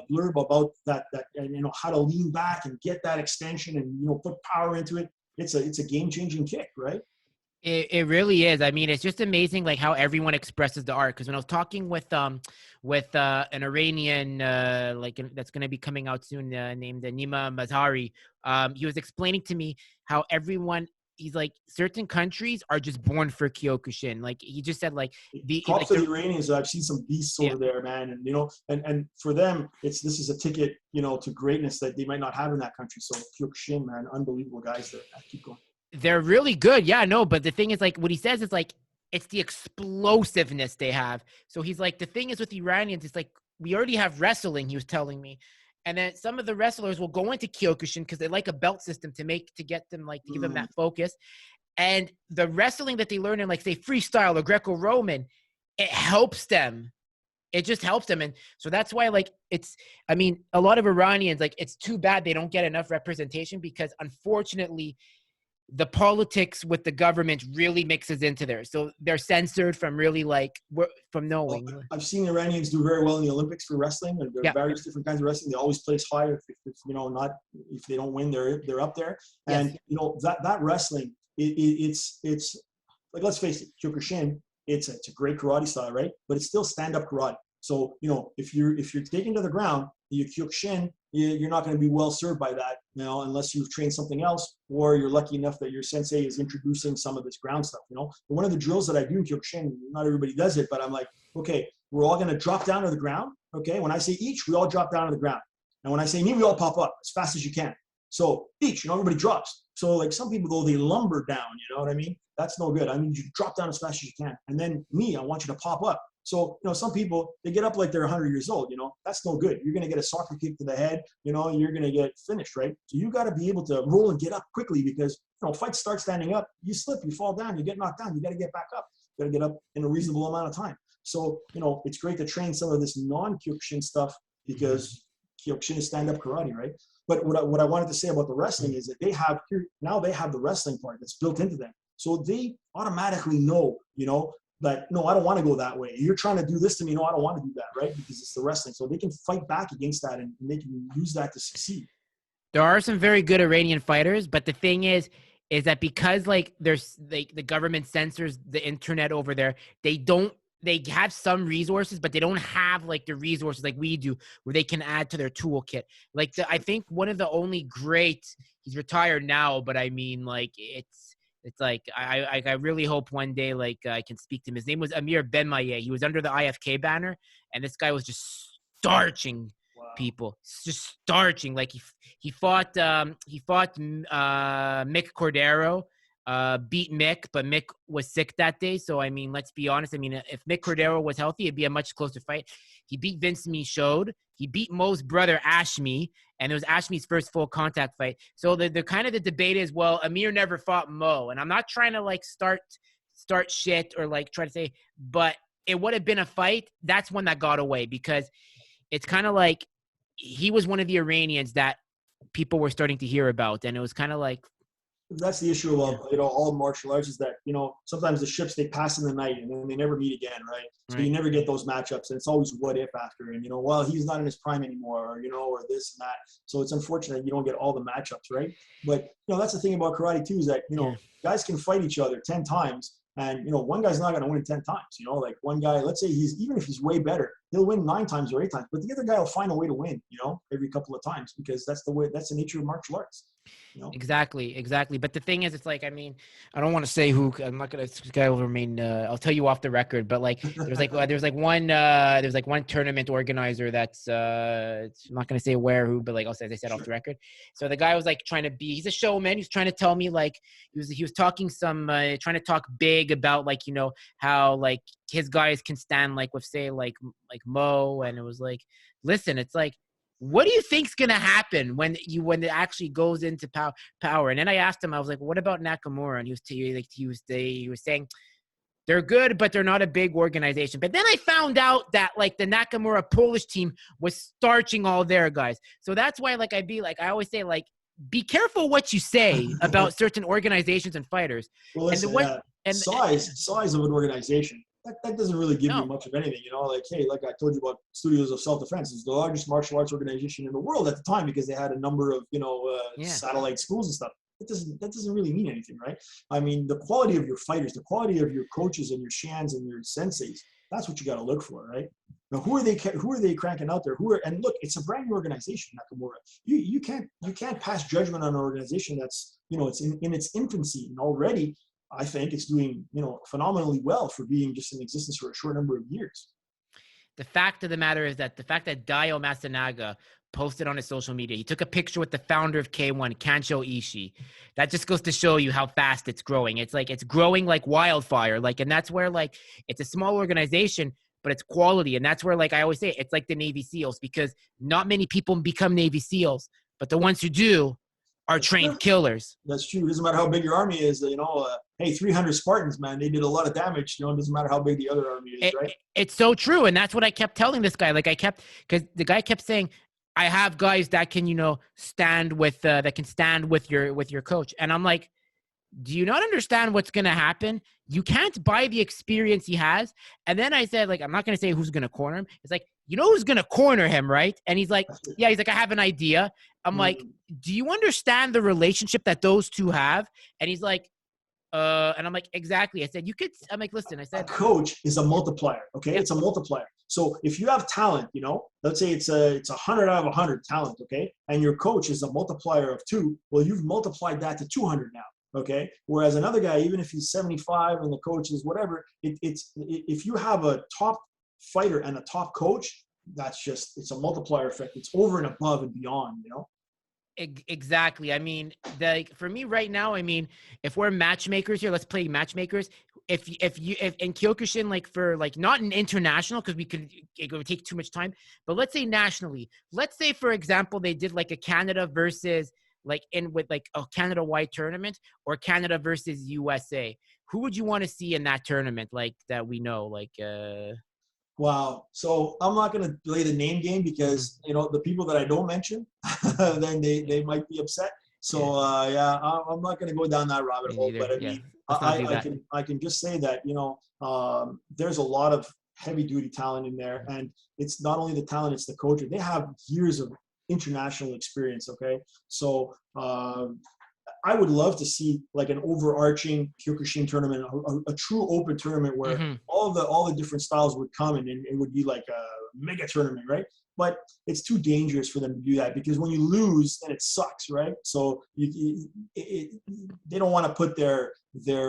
blurb about that and how to lean back and get that extension and put power into it. It's a game-changing kick, right? It really is. I mean, it's just amazing, like how everyone expresses the art. Because when I was talking with an Iranian that's going to be coming out soon, named Nima Mazhari, he was explaining to me how everyone he's like certain countries are just born for Kyokushin. Like he just said, like props like to the Iranians. I've seen some beasts yeah. over there, man, and you know, and for them, this is a ticket, you know, to greatness that they might not have in that country. So Kyokushin, man, unbelievable guys there. Keep going. They're really good. Yeah, no, but the thing is, like, what he says is like, it's the explosiveness they have. So he's like, the thing is with Iranians, it's like, we already have wrestling, he was telling me. And then some of the wrestlers will go into Kyokushin because they like a belt system to get them, like, to give them that focus. And the wrestling that they learn in, like, say, freestyle or Greco-Roman, it helps them. It just helps them. And so that's why, like, I mean, a lot of Iranians, like, it's too bad they don't get enough representation because, unfortunately, the politics with the government really mixes into there. So they're censored from really, like, from knowing. Well, I've seen Iranians do very well in the Olympics for wrestling, and there are various different kinds of wrestling. They always place high. If you know, not if they don't win, they're up there. And you know, that wrestling, it's like, let's face it, Kyokushin, it's a great karate style, right? But it's still stand-up karate. So, you know, if you're taken to the ground, you Kyokushin, you're not going to be well served by that, you know, unless you've trained something else, or you're lucky enough that your sensei is introducing some of this ground stuff, you know. But one of the drills that I do in Kyokushin, not everybody does it, but I'm like, okay, we're all going to drop down to the ground. Okay, when I say each, we all drop down to the ground. And when I say me, we all pop up as fast as you can. So each, you know, everybody drops. So like some people, though, they lumber down, you know what I mean? That's no good. I mean, you drop down as fast as you can. And then me, I want you to pop up. So, you know, some people, they get up like they're 100 years old, you know, that's no good. You're going to get a soccer kick to the head, you know, you're going to get finished, right? So you got to be able to roll and get up quickly because, you know, fights start standing up, you slip, you fall down, you get knocked down, you got to get back up. You got to get up in a reasonable amount of time. So, you know, it's great to train some of this non-Kyokushin stuff because Kyokushin is stand-up karate, right? But what I wanted to say about the wrestling is that they have the wrestling part that's built into them. So they automatically know, you know, that, no, I don't want to go that way. You're trying to do this to me. No, I don't want to do that, right? Because it's the wrestling. So they can fight back against that and they can use that to succeed. There are some very good Iranian fighters, but the thing is that because, like, there's the government censors the internet over there, they have some resources, but they don't have, like, the resources like we do where they can add to their toolkit. Like, I think one of the only great, he's retired now, but I mean, like, it's like, I really hope one day, like, I can speak to him. His name was Amir Benmaye. He was under the IFK banner, and this guy was just starching people. Just starching. Like, he fought Mick Cordero, beat Mick, but Mick was sick that day. So, I mean, let's be honest. I mean, if Mick Cordero was healthy, it'd be a much closer fight. He beat Vince Michaud. He beat Mo's brother, Ashmi, and it was Ashmi's first full contact fight. So the kind of the debate is, well, Amir never fought Mo. And I'm not trying to, like, start shit or, like, try to say, but it would have been a fight. That's one that got away because it's kind of like he was one of the Iranians that people were starting to hear about. And it was kind of like, that's the issue of, you know, all martial arts is that, you know, sometimes the ships, they pass in the night and then they never meet again, right? So you never get those matchups, and it's always what if after, and, you know, well, he's not in his prime anymore, or, you know, or this and that. So it's unfortunate you don't get all the matchups, right? But, you know, that's the thing about karate too, is that, you know, guys can fight each other 10 times. And, you know, one guy's not going to win 10 times, you know, like one guy, let's say even if he's way better, he'll win 9 times or 8 times, but the other guy will find a way to win, you know, every couple of times, because that's the nature of martial arts. You know? Exactly. But the thing is, it's like, I mean, I don't want to say who. I'm not gonna. This guy will remain. I'll tell you off the record. But like, there's one tournament organizer that's. I'm not gonna say who, but like I'll say, as I said, off the record. So the guy was like trying to be. He's a showman. He's trying to tell me, like, he was talking trying to talk big about, like, you know, how, like, his guys can stand, like, with, say, like Mo, and it was like, listen, it's like, what do you think's gonna happen when it actually goes into power? And then I asked him, I was like, what about Nakamura? And he was saying they're good, but they're not a big organization. But then I found out that, like, the Nakamura Polish team was starching all their guys. So that's why, like, I always say, like, be careful what you say about certain organizations and fighters. Well, listen, size of an organization. That doesn't really give you much of anything, you know, like, hey, like I told you about Studios of Self-Defense. It's the largest martial arts organization in the world at the time because they had a number of, you know, satellite schools and stuff. That doesn't really mean anything, right? I mean, the quality of your fighters, the quality of your coaches and your shans and your senseis, That's what you got to look for, right? Now, who are they cranking out there? And look, it's a brand new organization, Nakamura. You can't pass judgment on an organization that's, it's in its infancy, and already I think it's doing, phenomenally well for being just in existence for a short number of years. The fact of the matter is that the fact that Daio Matsunaga posted on his social media, he took a picture with the founder of K1, Kancho Ishii. That just goes to show you how fast it's growing. It's like it's growing like wildfire. And that's where it's a small organization, but it's quality. And that's where I always say it's like the Navy SEALs, because not many people become Navy SEAls, but the ones who do are trained killers. That's true. It doesn't matter how big your army is. Hey, 300 Spartans, man, they did a lot of damage. It doesn't matter how big the other army is, right? It's so true. And that's what I kept telling this guy. Because the guy kept saying, I have guys that can, stand with your coach. And I'm like, do you not understand what's going to happen? You can't buy the experience he has. And then I said, I'm not going to say who's going to corner him. It's like, who's going to corner him, right? And he's like, yeah, I have an idea. I'm like, do you understand the relationship that those two have? And he's like, and I'm like, exactly. I said, listen, I said, a coach is a multiplier. Okay. Yeah. It's a multiplier. So if you have talent, let's say it's 100 out of 100 talent. Okay. And your coach is a multiplier of 2. Well, you've multiplied that to 200 now. Okay. Whereas another guy, even if he's 75 and the coach is whatever, if you have a top fighter and a top coach, it's a multiplier effect. It's over and above and beyond, Exactly. I mean, for me right now, if we're matchmakers here, let's play matchmakers. If in Kyokushin, for not an international, because it would take too much time, but let's say nationally, let's say, for example, they did a Canada versus with a Canada-wide tournament, or Canada versus USA. Who would you want to see in that tournament? That we know, Wow. So I'm not going to play the name game because, the people that I don't mention, then they might be upset. So, I'm not going to go down that rabbit hole. But I can just say that, there's a lot of heavy duty talent in there. And it's not only the talent, it's the coach. They have years of international experience. Okay. So, I would love to see an overarching Kyokushin tournament, a true open tournament where all the different styles would come, and it would be like a mega tournament, right? But it's too dangerous for them to do that, because when you lose, then it sucks, right? So they don't want to put their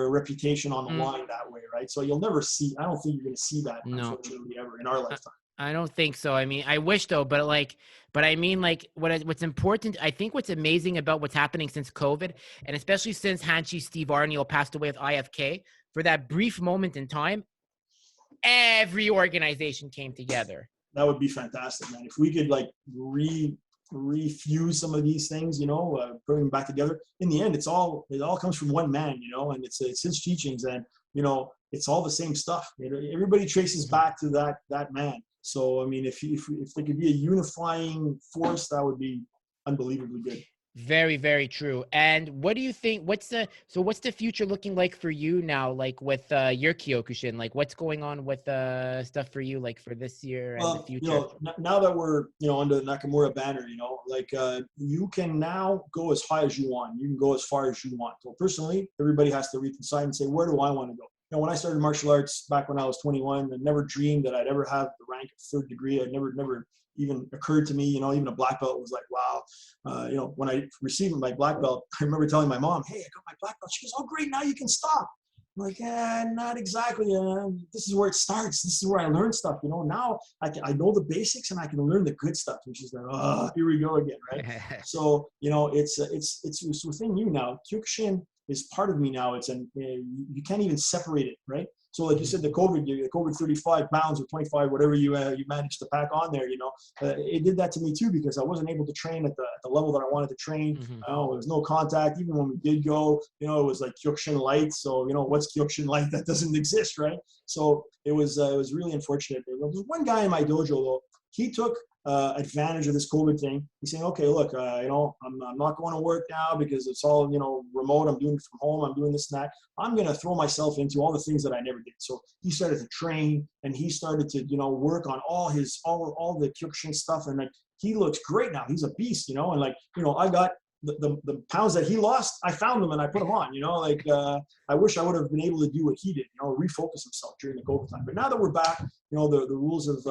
reputation on the line that way, right? So you'll never see. I don't think you're going to see that, unfortunately, ever in our lifetime. I don't think so. I wish though, but what's important, I think what's amazing about what's happening since COVID, and especially since Hanshi Steve Arniel passed away with IFK, for that brief moment in time, every organization came together. That would be fantastic, man. If we could refuse some of these things, put them back together. In the end, it all comes from one man, and it's his teachings, and it's all the same stuff. Everybody traces back to that man. So, if there could be a unifying force, that would be unbelievably good. Very, very true. And what do you think, what's the future looking like for you now, with your Kyokushin? What's going on with stuff for you, for this year and the future? Now that we're, under the Nakamura banner, you can now go as high as you want. You can go as far as you want. So personally, everybody has to reach inside and say, where do I want to go? When I started martial arts back when I was 21, I never dreamed that I'd ever have the rank of 3rd degree. It never even occurred to me, even a black belt was like, wow. When I received my black belt, I remember telling my mom, hey, I got my black belt. She goes, oh, great, now you can stop. I'm like, not exactly. This is where it starts. This is where I learn stuff. Now I know the basics and I can learn the good stuff, which is here we go again, right? So, it's within you now. Kyokushin is part of me now. You can't even separate it, right? So like you said, the COVID 35 pounds or 25, whatever you managed to pack on there, it did that to me too, because I wasn't able to train at the level that I wanted to train. There was no contact. Even when we did go, it was like Kyokushin light. So, what's Kyokushin light? That doesn't exist, right? So it was really unfortunate. There was one guy in my dojo though, he took advantage of this COVID thing. He's saying, okay, look, I'm not going to work now because it's all, remote. I'm doing it from home. I'm doing this and that. I'm going to throw myself into all the things that I never did. So he started to train and he started to, work on all the Kyokushin stuff. And he looks great now. He's a beast, and I got the pounds that he lost, I found them and I put them on, like I wish I would have been able to do what he did, refocus himself during the COVID time. But now that we're back, the rules have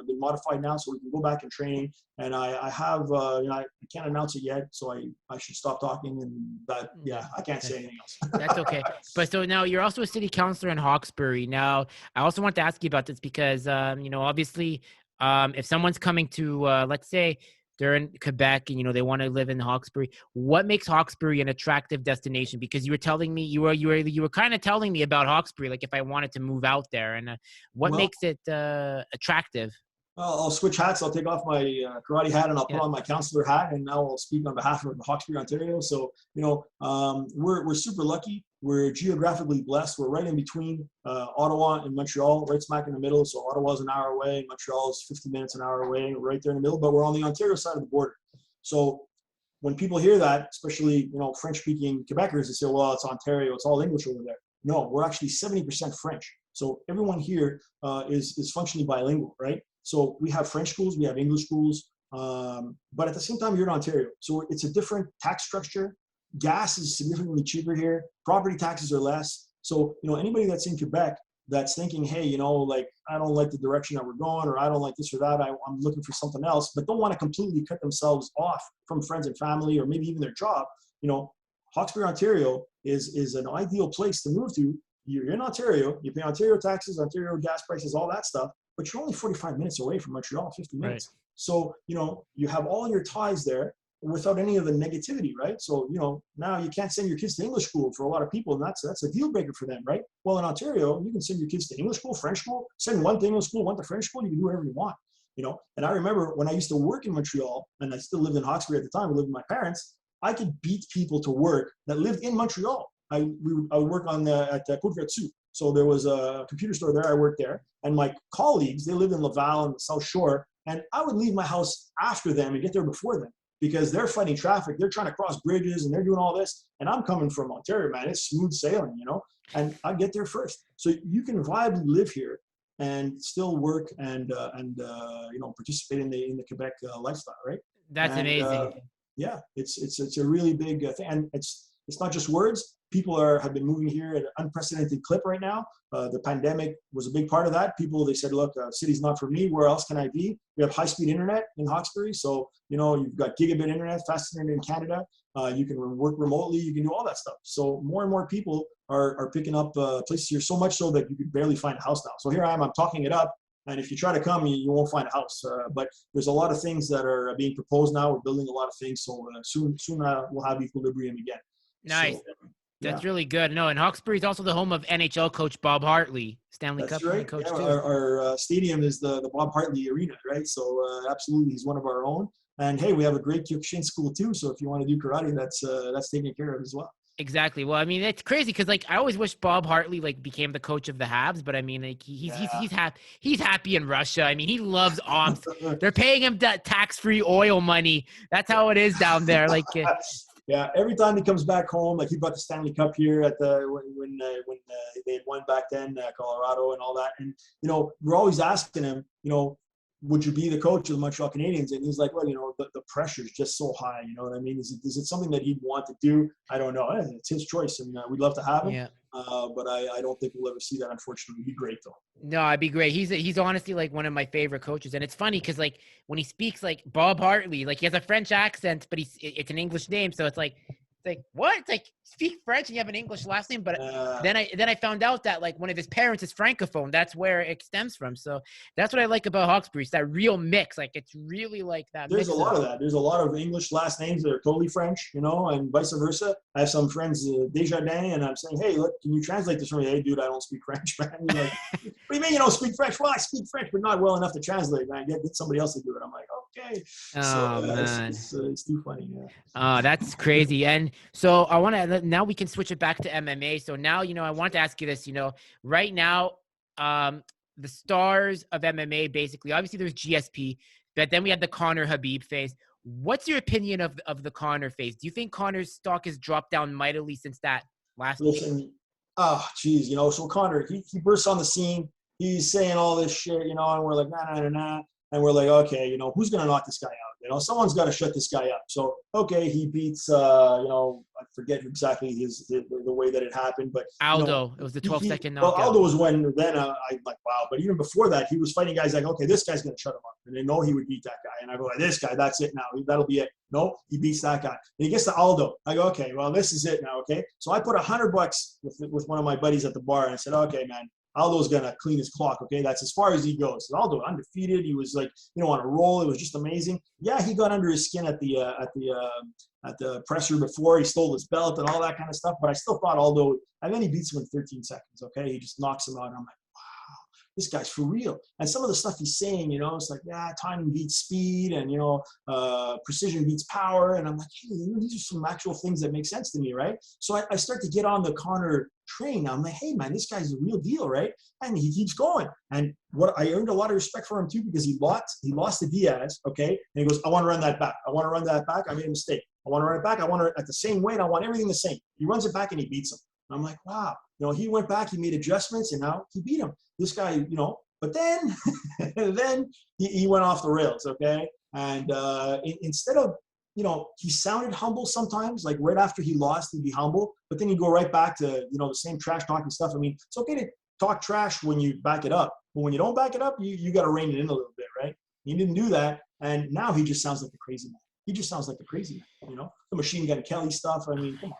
been modified now, so we can go back in training. And I have, I can't announce it yet, so I should stop talking. And that, I can't say anything else. That's okay. But so now you're also a city councilor in Hawkesbury. Now, I also want to ask you about this because, obviously, if someone's coming to, let's say, they're in Quebec and, they want to live in Hawkesbury, what makes Hawkesbury an attractive destination? Because you were telling me, you were kind of telling me about Hawkesbury, like if I wanted to move out there, and what makes it attractive? I'll switch hats. I'll take off my karate hat and I'll put on my councilor hat, and now I'll speak on behalf of Hawkesbury, Ontario. So, we're super lucky. We're geographically blessed. We're right in between Ottawa and Montreal, right smack in the middle. So Ottawa's an hour away, Montreal's 50 minutes, an hour away. We're right there in the middle, but we're on the Ontario side of the border. So when people hear that, especially, French-speaking Quebecers, they say, well, it's Ontario, it's all English over there. No, we're actually 70% French. So everyone here is functionally bilingual, right? So we have French schools, we have English schools, but at the same time, you're in Ontario. So it's a different tax structure. Gas is significantly cheaper here. Property taxes are less. So, anybody that's in Quebec that's thinking, hey, I don't like the direction that we're going, or I don't like this or that, I'm looking for something else, but don't want to completely cut themselves off from friends and family, or maybe even their job, Hawkesbury, Ontario is an ideal place to move to. You're in Ontario, you pay Ontario taxes, Ontario gas prices, all that stuff, but you're only 45 minutes away from Montreal, 50 minutes. Right. So, you have all your ties there without any of the negativity, right? So, now you can't send your kids to English school for a lot of people, and that's a deal breaker for them, right? Well, in Ontario, you can send your kids to English school, French school, send one to English school, one to French school, you can do whatever you want, And I remember when I used to work in Montreal, and I still lived in Hawkesbury at the time, I lived with my parents, I could beat people to work that lived in Montreal. I would work at Côte-Vertu. So there was a computer store there, I worked there, and my colleagues, they lived in Laval and the South Shore, and I would leave my house after them and get there before them, because they're fighting traffic, they're trying to cross bridges, and they're doing all this. And I'm coming from Ontario, man, it's smooth sailing, and I get there first. So you can viably live here and still work and participate in the Quebec lifestyle, right? That's amazing. It's a really big thing, and it's not just words. People have been moving here at an unprecedented clip right now. The pandemic was a big part of that. They said, look, city's not for me. Where else can I be? We have high-speed internet in Hawkesbury. So, you've got gigabit internet, fastest internet in Canada. You can work remotely. You can do all that stuff. So more and more people are picking up places here, so much so that you could barely find a house now. So here I am, I'm talking it up. And if you try to come, you won't find a house. But there's a lot of things that are being proposed now. We're building a lot of things. So soon we'll have equilibrium again. Nice. So, that's really good. No, and Hawkesbury is also the home of NHL coach Bob Hartley, Stanley Cup coach too. Our stadium is the Bob Hartley Arena, right? So absolutely, he's one of our own. And hey, we have a great Kyokushin school too. So if you want to do karate, that's taken care of as well. Exactly. Well, I mean, it's crazy because I always wish Bob Hartley became the coach of the Habs, but I mean, he's happy. He's happy in Russia. I mean, he loves OMS. They're paying him tax-free oil money. That's how it is down there. Yeah, every time he comes back home, he brought the Stanley Cup here at when they had won back then, Colorado and all that. And we're always asking him, would you be the coach of the Montreal Canadiens? And he's like, well, the pressure is just so high. You know what I mean? Is it something that he'd want to do? I don't know. It's his choice, and we'd love to have him. Yeah. But I don't think we'll ever see that. Unfortunately, he'd be great though. No, I'd be great. He's honestly one of my favorite coaches, and it's funny because when he speaks Bob Hartley, he has a French accent, but it's an English name, so it's like what? It's speak French and you have an English last name, but then I found out that one of his parents is francophone. That's where it stems from. So that's what I like about Hawkesbury. It's that real mix. It's really that. There's a lot of that. There's a lot of English last names that are totally French, and vice versa. I have some friends, Desjardins, and I'm saying, hey, look, can you translate this for me? Hey, dude, I don't speak French, man. What do you mean you don't speak French? Well, I speak French, but not well enough to translate, man. Get somebody else to do it. I'm like, okay. Oh, man. It's too funny. Yeah. Oh, that's crazy. And so I want to, now we can switch it back to MMA. So now, I want to ask you this, right now, the stars of MMA, basically, obviously there's GSP, but then we had the Conor Khabib phase. What's your opinion of the Conor phase? Do you think Conor's stock has dropped down mightily since that last Listen, oh, geez, so Conor, he bursts on the scene. He's saying all this shit, and we're like, nah. And we're like, okay, who's going to knock this guy out? You know, someone's got to shut this guy up. So, okay, he beats, I forget exactly the way that it happened, but Aldo, it was the 12-second well, knockout. Aldo was when then I'm like, wow. But even before that, he was fighting guys like, okay, this guy's going to shut him up. And they know he would beat that guy. And I go, this guy, that's it now. That'll be it. No, he beats that guy. And he gets to Aldo. I go, okay, well, this is it now, okay? So I put $100 with one of my buddies at the bar, and I said, okay, man, Aldo's going to clean his clock, okay? That's as far as he goes. And Aldo, undefeated. He was like, on a roll. It was just amazing. Yeah, he got under his skin at the presser before. He stole his belt and all that kind of stuff. But I still thought Aldo, and then he beats him in 13 seconds, okay? He just knocks him out. And I'm like, wow, this guy's for real. And some of the stuff he's saying, it's like, yeah, timing beats speed and, precision beats power. And I'm like, hey, these are some actual things that make sense to me, right? So I start to get on the Connor train. I'm like, hey, man, this guy's the real deal, right? And he keeps going. And what I earned a lot of respect for him, too, because he lost to Diaz, okay? And he goes, I want to run that back. I made a mistake. I want to run it back. I want it at the same weight. I want everything the same. He runs it back and he beats him. And I'm like, wow. He went back, he made adjustments, and now he beat him. This guy, but then, then he went off the rails, okay? And instead of, he sounded humble sometimes, like right after he lost, he'd be humble, but then he'd go right back to, the same trash talking stuff. I mean, it's okay to talk trash when you back it up, but when you don't back it up, you got to rein it in a little bit, right? He didn't do that, and now he just sounds like a crazy man. He just sounds like a crazy man, The Machine Gun Kelly stuff, I mean, come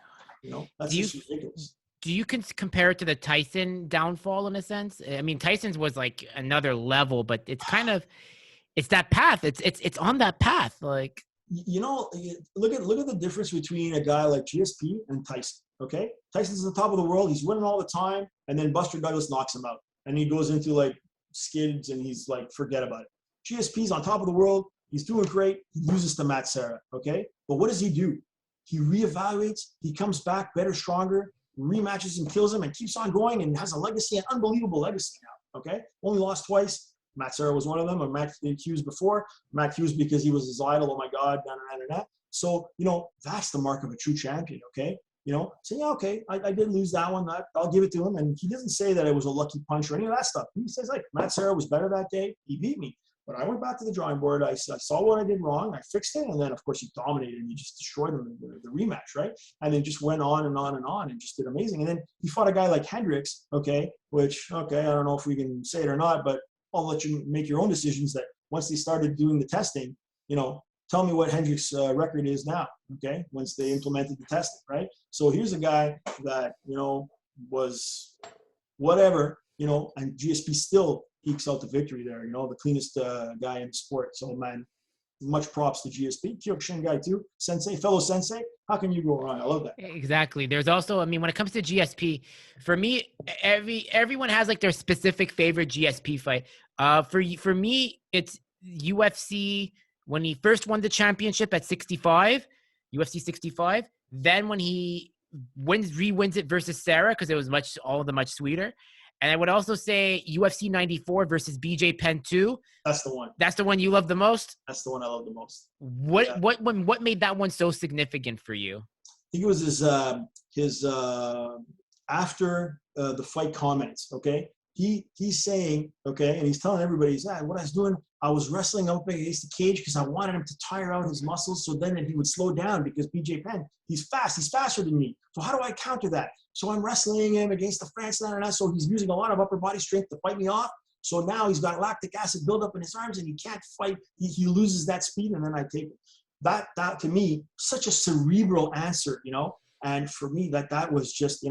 on, that's just ridiculous. Do you compare it to the Tyson downfall in a sense? I mean, Tyson's was like another level, but it's kind of, it's that path. It's on that path. Like, look at the difference between a guy like GSP and Tyson. Okay, Tyson's at the top of the world. He's winning all the time, and then Buster Douglas knocks him out, and he goes into like skids, and he's like, forget about it. GSP's on top of the world. He's doing great. He loses to Matt Serra. Okay, but what does he do? He reevaluates. He comes back better, stronger. Rematches and kills him and keeps on going and has a legacy, an unbelievable legacy now, okay? Only lost twice. Matt Serra was one of them, or Matt Hughes before. Matt Hughes because he was his idol, oh my God, So, that's the mark of a true champion, okay? So yeah, okay, I did lose that one. I'll give it to him. And he doesn't say that it was a lucky punch or any of that stuff. He says, like, Matt Serra was better that day. He beat me. But I went back to the drawing board. I saw what I did wrong. I fixed it. And then, of course, he dominated and he just destroyed him in the rematch, right? And then just went on and on and on and just did amazing. And then he fought a guy like Hendricks, okay, which, okay, I don't know if we can say it or not, but I'll let you make your own decisions that once they started doing the testing, tell me what Hendricks' record is now, okay, once they implemented the testing, right? So here's a guy that, was whatever, and GSP still ekes out the victory there, the cleanest guy in the sport. So, man, much props to GSP. Kyokushin guy too. Fellow sensei. How can you go wrong? I love that. Exactly. There's also, I mean, when it comes to GSP, for me, everyone has like their specific favorite GSP fight. For me, it's UFC when he first won the championship at 65, UFC 65. Then when he re-wins it versus Sarah, because it was all the much sweeter. And I would also say UFC 94 versus BJ Penn 2. That's the one. That's the one you love the most? That's the one I love the most. What made that one so significant for you? I think it was his after the fight comments, okay? He's saying, okay, and he's telling everybody, what I was doing, I was wrestling up against the cage because I wanted him to tire out his muscles so then he would slow down because BJ Penn, he's faster than me. So how do I counter that? So I'm wrestling him against the France, so he's using a lot of upper body strength to fight me off. So now he's got lactic acid buildup in his arms and he can't fight. He loses that speed and then I take it. That to me, such a cerebral answer, and for me that was just,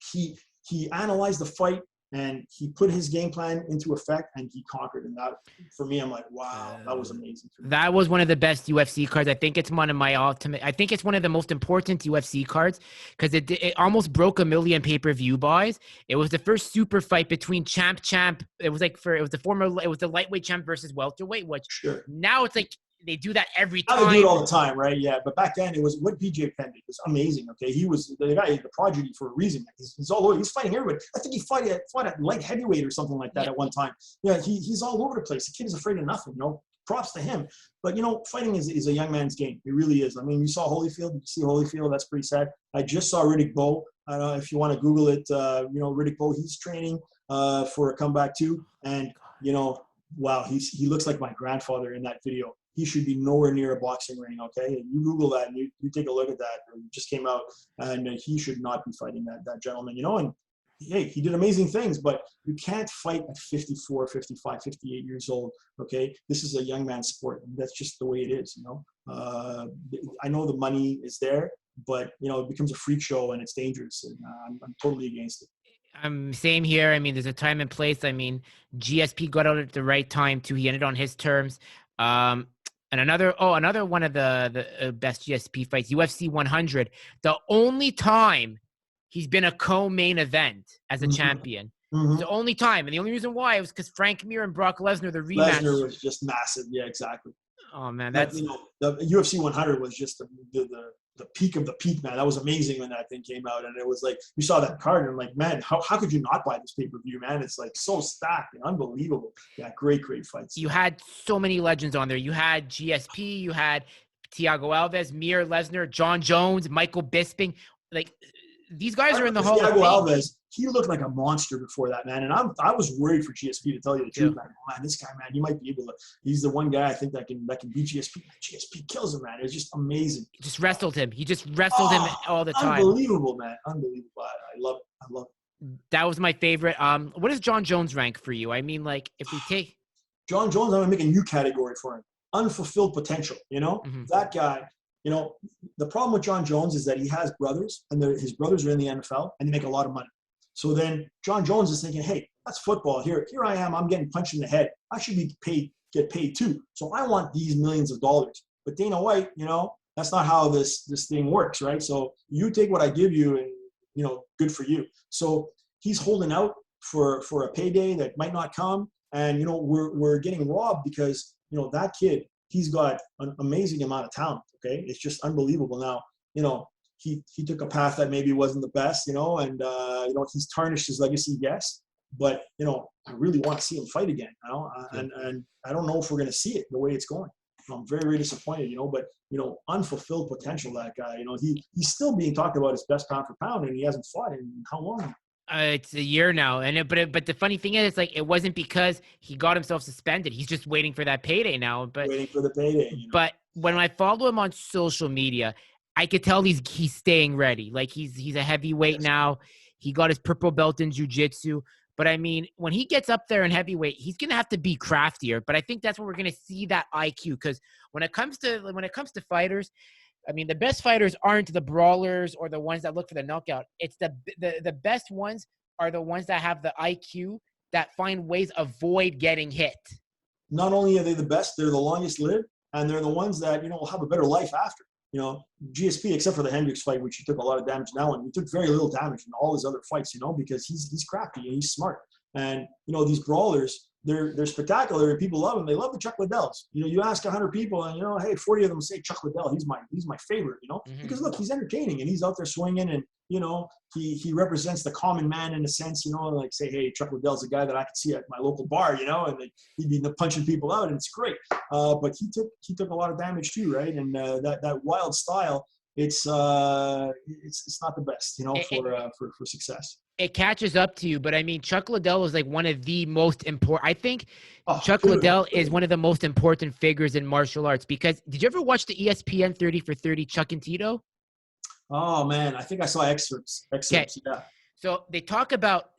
he analyzed the fight and he put his game plan into effect and he conquered. And that, for me, I'm like, wow, that was amazing. That was one of the best UFC cards. I think it's one of my I think it's one of the most important UFC cards because it almost broke 1 million pay-per-view buys. It was the first super fight between champ. It was the lightweight champ versus welterweight, which now it's like, they do that every time. They do it all the time, right? Yeah, but back then it was what BJ Penn did was amazing. Okay, he was the guy, the prodigy for a reason. He's all over. He's fighting everybody. I think he fought at light heavyweight or something like that at one time. Yeah, he's all over the place. The kid is afraid of nothing. Props to him. But fighting is a young man's game. It really is. I mean, you saw Holyfield. You see Holyfield. That's pretty sad. I just saw Riddick Bowe. I don't know if you want to Google it. Riddick Bowe. He's training for a comeback too, and wow, he looks like my grandfather in that video. he should be nowhere near a boxing ring. Okay, you Google that and you take a look at that. It just came out, and he should not be fighting that gentleman. And hey, he did amazing things, but you can't fight at 54, 55, 58 years old. Okay, this is a young man's sport, and that's just the way it is. I know the money is there, but it becomes a freak show and it's dangerous, and I'm totally against it. Same here. I mean, there's a time and place. I mean, GSP got out at the right time too. He ended on his terms. And another one of the best GSP fights, UFC 100. The only time he's been a co-main event as a champion. It's the only time, and the only reason why was because Frank Mir and Brock Lesnar, the rematch. Lesnar was just massive. Yeah, exactly. Oh man, that's the UFC 100 was just the peak of the peak, man. That was amazing when that thing came out, and it was like you saw that card and like, man, how could you not buy this pay-per-view, man? It's like so stacked and unbelievable. Yeah, great fights. You had so many legends on there. You had GSP, you had Thiago Alves, Mir, Lesnar, John Jones, Michael Bisping. Like these guys are in the Hall of Fame. Thiago Alves, he looked like a monster before that, man. And I was worried for GSP, to tell you the truth, man. This guy, man, he might be able to. He's the one guy I think that can beat GSP. GSP kills him, man. It's just amazing. Just wrestled him. He just wrestled him all the time. Unbelievable, man. Unbelievable. I love it. That was my favorite. What does John Jones rank for you? I mean, like, if we take John Jones, I'm gonna make a new category for him. Unfulfilled potential. That guy. The problem with John Jones is that he has brothers, and his brothers are in the NFL, and they make a lot of money. So then John Jones is thinking, hey, that's football. Here I am. I'm getting punched in the head. I should get paid too. So I want these millions of dollars. But Dana White, that's not how this thing works, right? So you take what I give you, and good for you. So he's holding out for a payday that might not come, and we're getting robbed because that kid, he's got an amazing amount of talent. Okay, it's just unbelievable. Now, he took a path that maybe wasn't the best, and he's tarnished his legacy, yes. But I really want to see him fight again. And I don't know if we're going to see it the way it's going. I'm very, very disappointed. But unfulfilled potential. That guy. He's still being talked about as best pound for pound, and he hasn't fought in how long? It's a year now, but the funny thing is, like, it wasn't because he got himself suspended. He's just waiting for that payday now. But waiting for the payday. But when I follow him on social media, I could tell he's staying ready. Like he's a heavyweight now. He got his purple belt in jiu-jitsu. But I mean, when he gets up there in heavyweight, he's gonna have to be craftier. But I think that's when we're gonna see that IQ. Because when it comes to fighters, I mean, the best fighters aren't the brawlers or the ones that look for the knockout. It's the best ones are the ones that have the IQ that find ways to avoid getting hit. Not only are they the best, they're the longest lived, and they're the ones that will have a better life after. GSP, except for the Hendricks fight, which he took a lot of damage now, and he took very little damage in all his other fights, because he's crafty and he's smart. And these brawlers, they're spectacular, and people love them. They love the Chuck Liddells. You ask 100 people, and hey, 40 of them say Chuck Liddell. He's my favorite. Because look, he's entertaining and he's out there swinging, and he represents the common man in a sense. Like say, hey, Chuck Liddell's a guy that I could see at my local bar. And he'd be punching people out, and it's great. But he took a lot of damage too, right? And that wild style, it's not the best, for success. It catches up to you, but I mean, Chuck Liddell is like one of the most important. I think Chuck Liddell is one of the most important figures in martial arts, because did you ever watch the ESPN 30 for 30 Chuck and Tito? Oh man, I think I saw excerpts. Okay. Yeah. So they talk about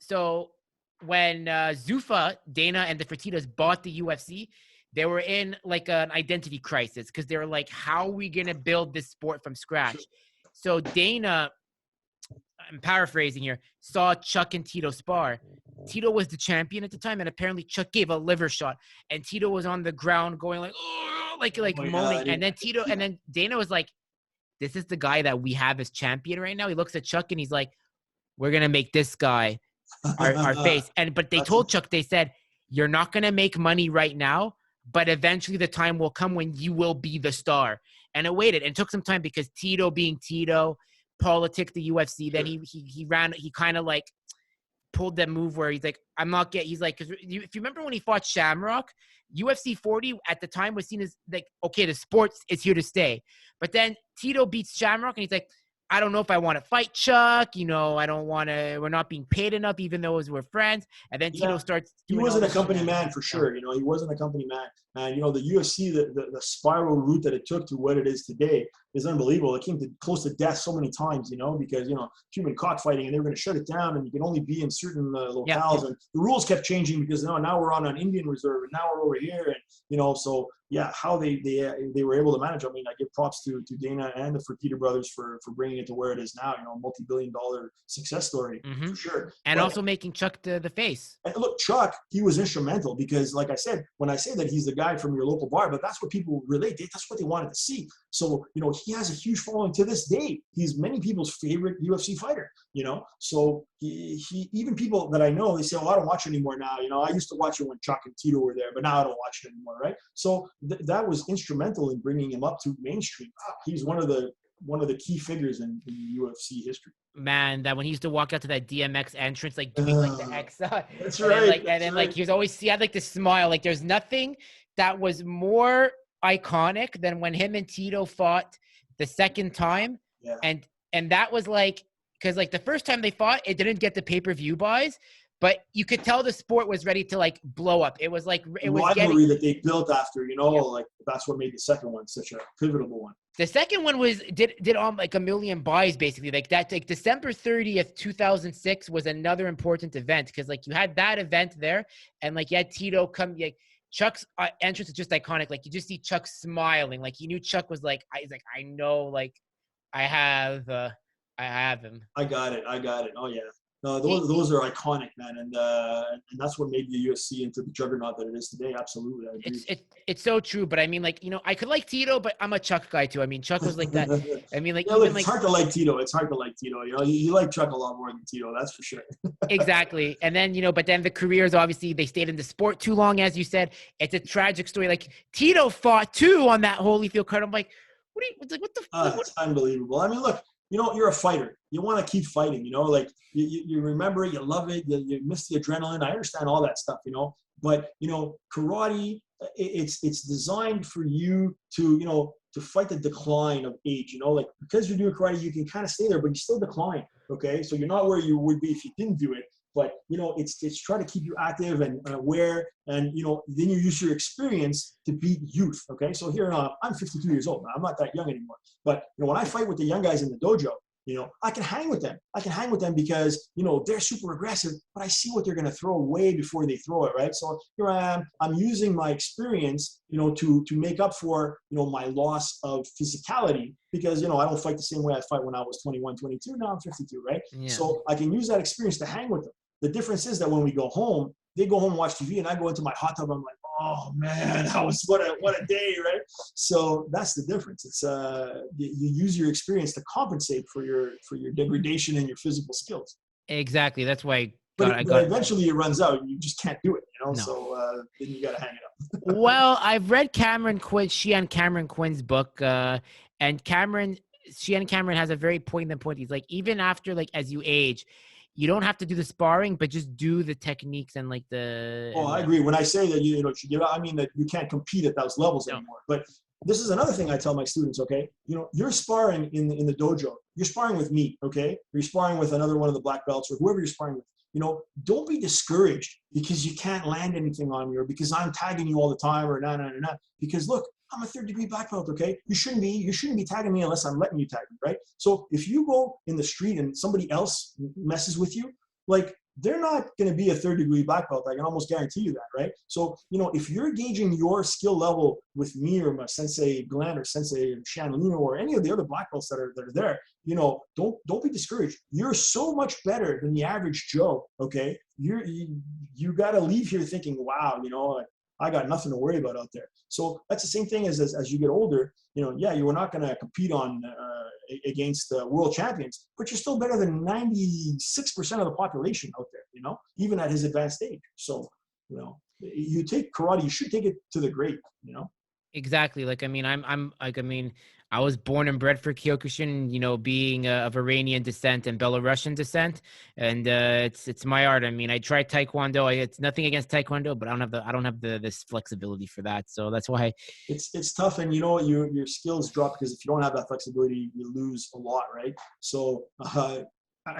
when Zuffa, Dana, and the Fertittas bought the UFC, they were in like an identity crisis because they were like, how are we gonna build this sport from scratch? So Dana, I'm paraphrasing here, saw Chuck and Tito spar. Tito was the champion at the time, and apparently Chuck gave a liver shot, and Tito was on the ground going like, oh, like moaning. God, and then Dana was like, this is the guy that we have as champion right now. He looks at Chuck and he's like, we're gonna make this guy our face. But they told Chuck, they said, you're not gonna make money right now, but eventually the time will come when you will be the star. And it waited, and it took some time because Tito being Tito, politic the UFC. Then he kind of like pulled that move where he's like, he's like, because if you remember when he fought Shamrock, UFC 40 at the time was seen as like, okay, the sports is here to stay. But then Tito beats Shamrock and he's like, I don't know if I want to fight Chuck. I don't want to. We're not being paid enough, even though we're friends. And then Tito starts he doing wasn't all a company man for sure. He wasn't a company man. And, the UFC, the spiral route that it took to what it is today is unbelievable. It came to close to death so many times, because, human cockfighting, and they were going to shut it down, and you can only be in certain locales. And the rules kept changing because now we're on an Indian reserve, and now we're over here. And, so yeah, how they were able to manage. I mean, I give props to Dana and the Fertitta brothers for bringing it to where it is now, multi-billion-dollar success story for sure. And also making Chuck the face. And look, Chuck, he was instrumental because, like I said, when I say that he's the guy from your local bar, but that's what people relate. That's what they wanted to see. So, he has a huge following to this day. He's many people's favorite UFC fighter, So he even people that I know, they say, oh, I don't watch anymore now. I used to watch it when Chuck and Tito were there, but now I don't watch it anymore, right? So that was instrumental in bringing him up to mainstream. He's one of the key figures in UFC history. Man, that when he used to walk out to that DMX entrance, like doing like the X. That's right. Like he was always, he had like this smile. Like there's nothing that was more iconic than when him and Tito fought the second time. Yeah. And that was like, because like the first time they fought, it didn't get the pay-per-view buys, but you could tell the sport was ready to like blow up. It was like it was rivalry that they built after, like that's what made the second one such a pivotal one. The second one did on like a million buys basically. Like that, like December 30th, 2006 was another important event because like you had that event there, and like you had Tito come. Like Chuck's entrance is just iconic. Like you just see Chuck smiling. Like you knew Chuck was like, I know, like I have him. I got it. Oh yeah. No, those are iconic, man, and that's what made the UFC into the juggernaut that it is today. Absolutely, I agree. It's so true, but I mean, like I could like Tito, but I'm a Chuck guy too. I mean, Chuck was like that. I mean, like yeah, look, it's hard to like Tito. You like Chuck a lot more than Tito, that's for sure. Exactly, and then but then the careers obviously they stayed in the sport too long, as you said. It's a tragic story. Like Tito fought too on that Holyfield card. I'm like, what the? It's unbelievable. I mean, look. You're a fighter. You want to keep fighting, like you remember it, you love it, you miss the adrenaline. I understand all that stuff, but, karate, it's designed for you to fight the decline of age, like because you're doing karate, you can kind of stay there, but you still decline. Okay. So you're not where you would be if you didn't do it. But, it's try to keep you active and aware. And, then you use your experience to beat youth. Okay. So here, I'm 52 years old. I'm not that young anymore. But, when I fight with the young guys in the dojo, I can hang with them. Because, they're super aggressive, but I see what they're going to throw way before they throw it. Right. So here I am. I'm using my experience, to make up for, my loss of physicality. Because, I don't fight the same way I fight when I was 21, 22. Now I'm 52. Right. Yeah. So I can use that experience to hang with them. The difference is that when we go home, they go home and watch TV, and I go into my hot tub. I'm like, oh man, that was what a day, right? So that's the difference. It's you use your experience to compensate for your degradation and your physical skills. Exactly. That's why. But eventually it runs out. You just can't do it, No. So then you got to hang it up. Well, I've read Cameron Quinn's book, and Cameron has a very poignant point. He's like, even after like as you age, you don't have to do the sparring, but just do the techniques and like the. Oh, I agree. When I say that I mean that you can't compete at those levels anymore. But this is another thing I tell my students. Okay, you're sparring in the dojo. You're sparring with me. Okay, you're sparring with another one of the black belts or whoever you're sparring with. Don't be discouraged because you can't land anything on me or because I'm tagging you all the time or nah. Because look, I'm a third-degree black belt, okay? You shouldn't be tagging me unless I'm letting you tag me, right? So if you go in the street and somebody else messes with you, like they're not going to be a third-degree black belt. I can almost guarantee you that, right? So, if you're gauging your skill level with me or my Sensei Glenn or Sensei Shanlino or any of the other black belts that are there, don't be discouraged. You're so much better than the average Joe, okay? You got to leave here thinking, wow, I got nothing to worry about out there. So that's the same thing as you get older. You are not going to compete against world champions, but you're still better than 96% of the population out there. Even at his advanced age. So you take karate, you should take it to the grade. Exactly. Like I mean, I'm like I mean, I was born and bred for Kyokushin, you know, being of Iranian descent and Belarusian descent, and it's my art. I mean, I tried Taekwondo. It's nothing against Taekwondo, but I don't have the this flexibility for that. So that's why. It's tough, and you know your skills drop because if you don't have that flexibility, you lose a lot, right? So I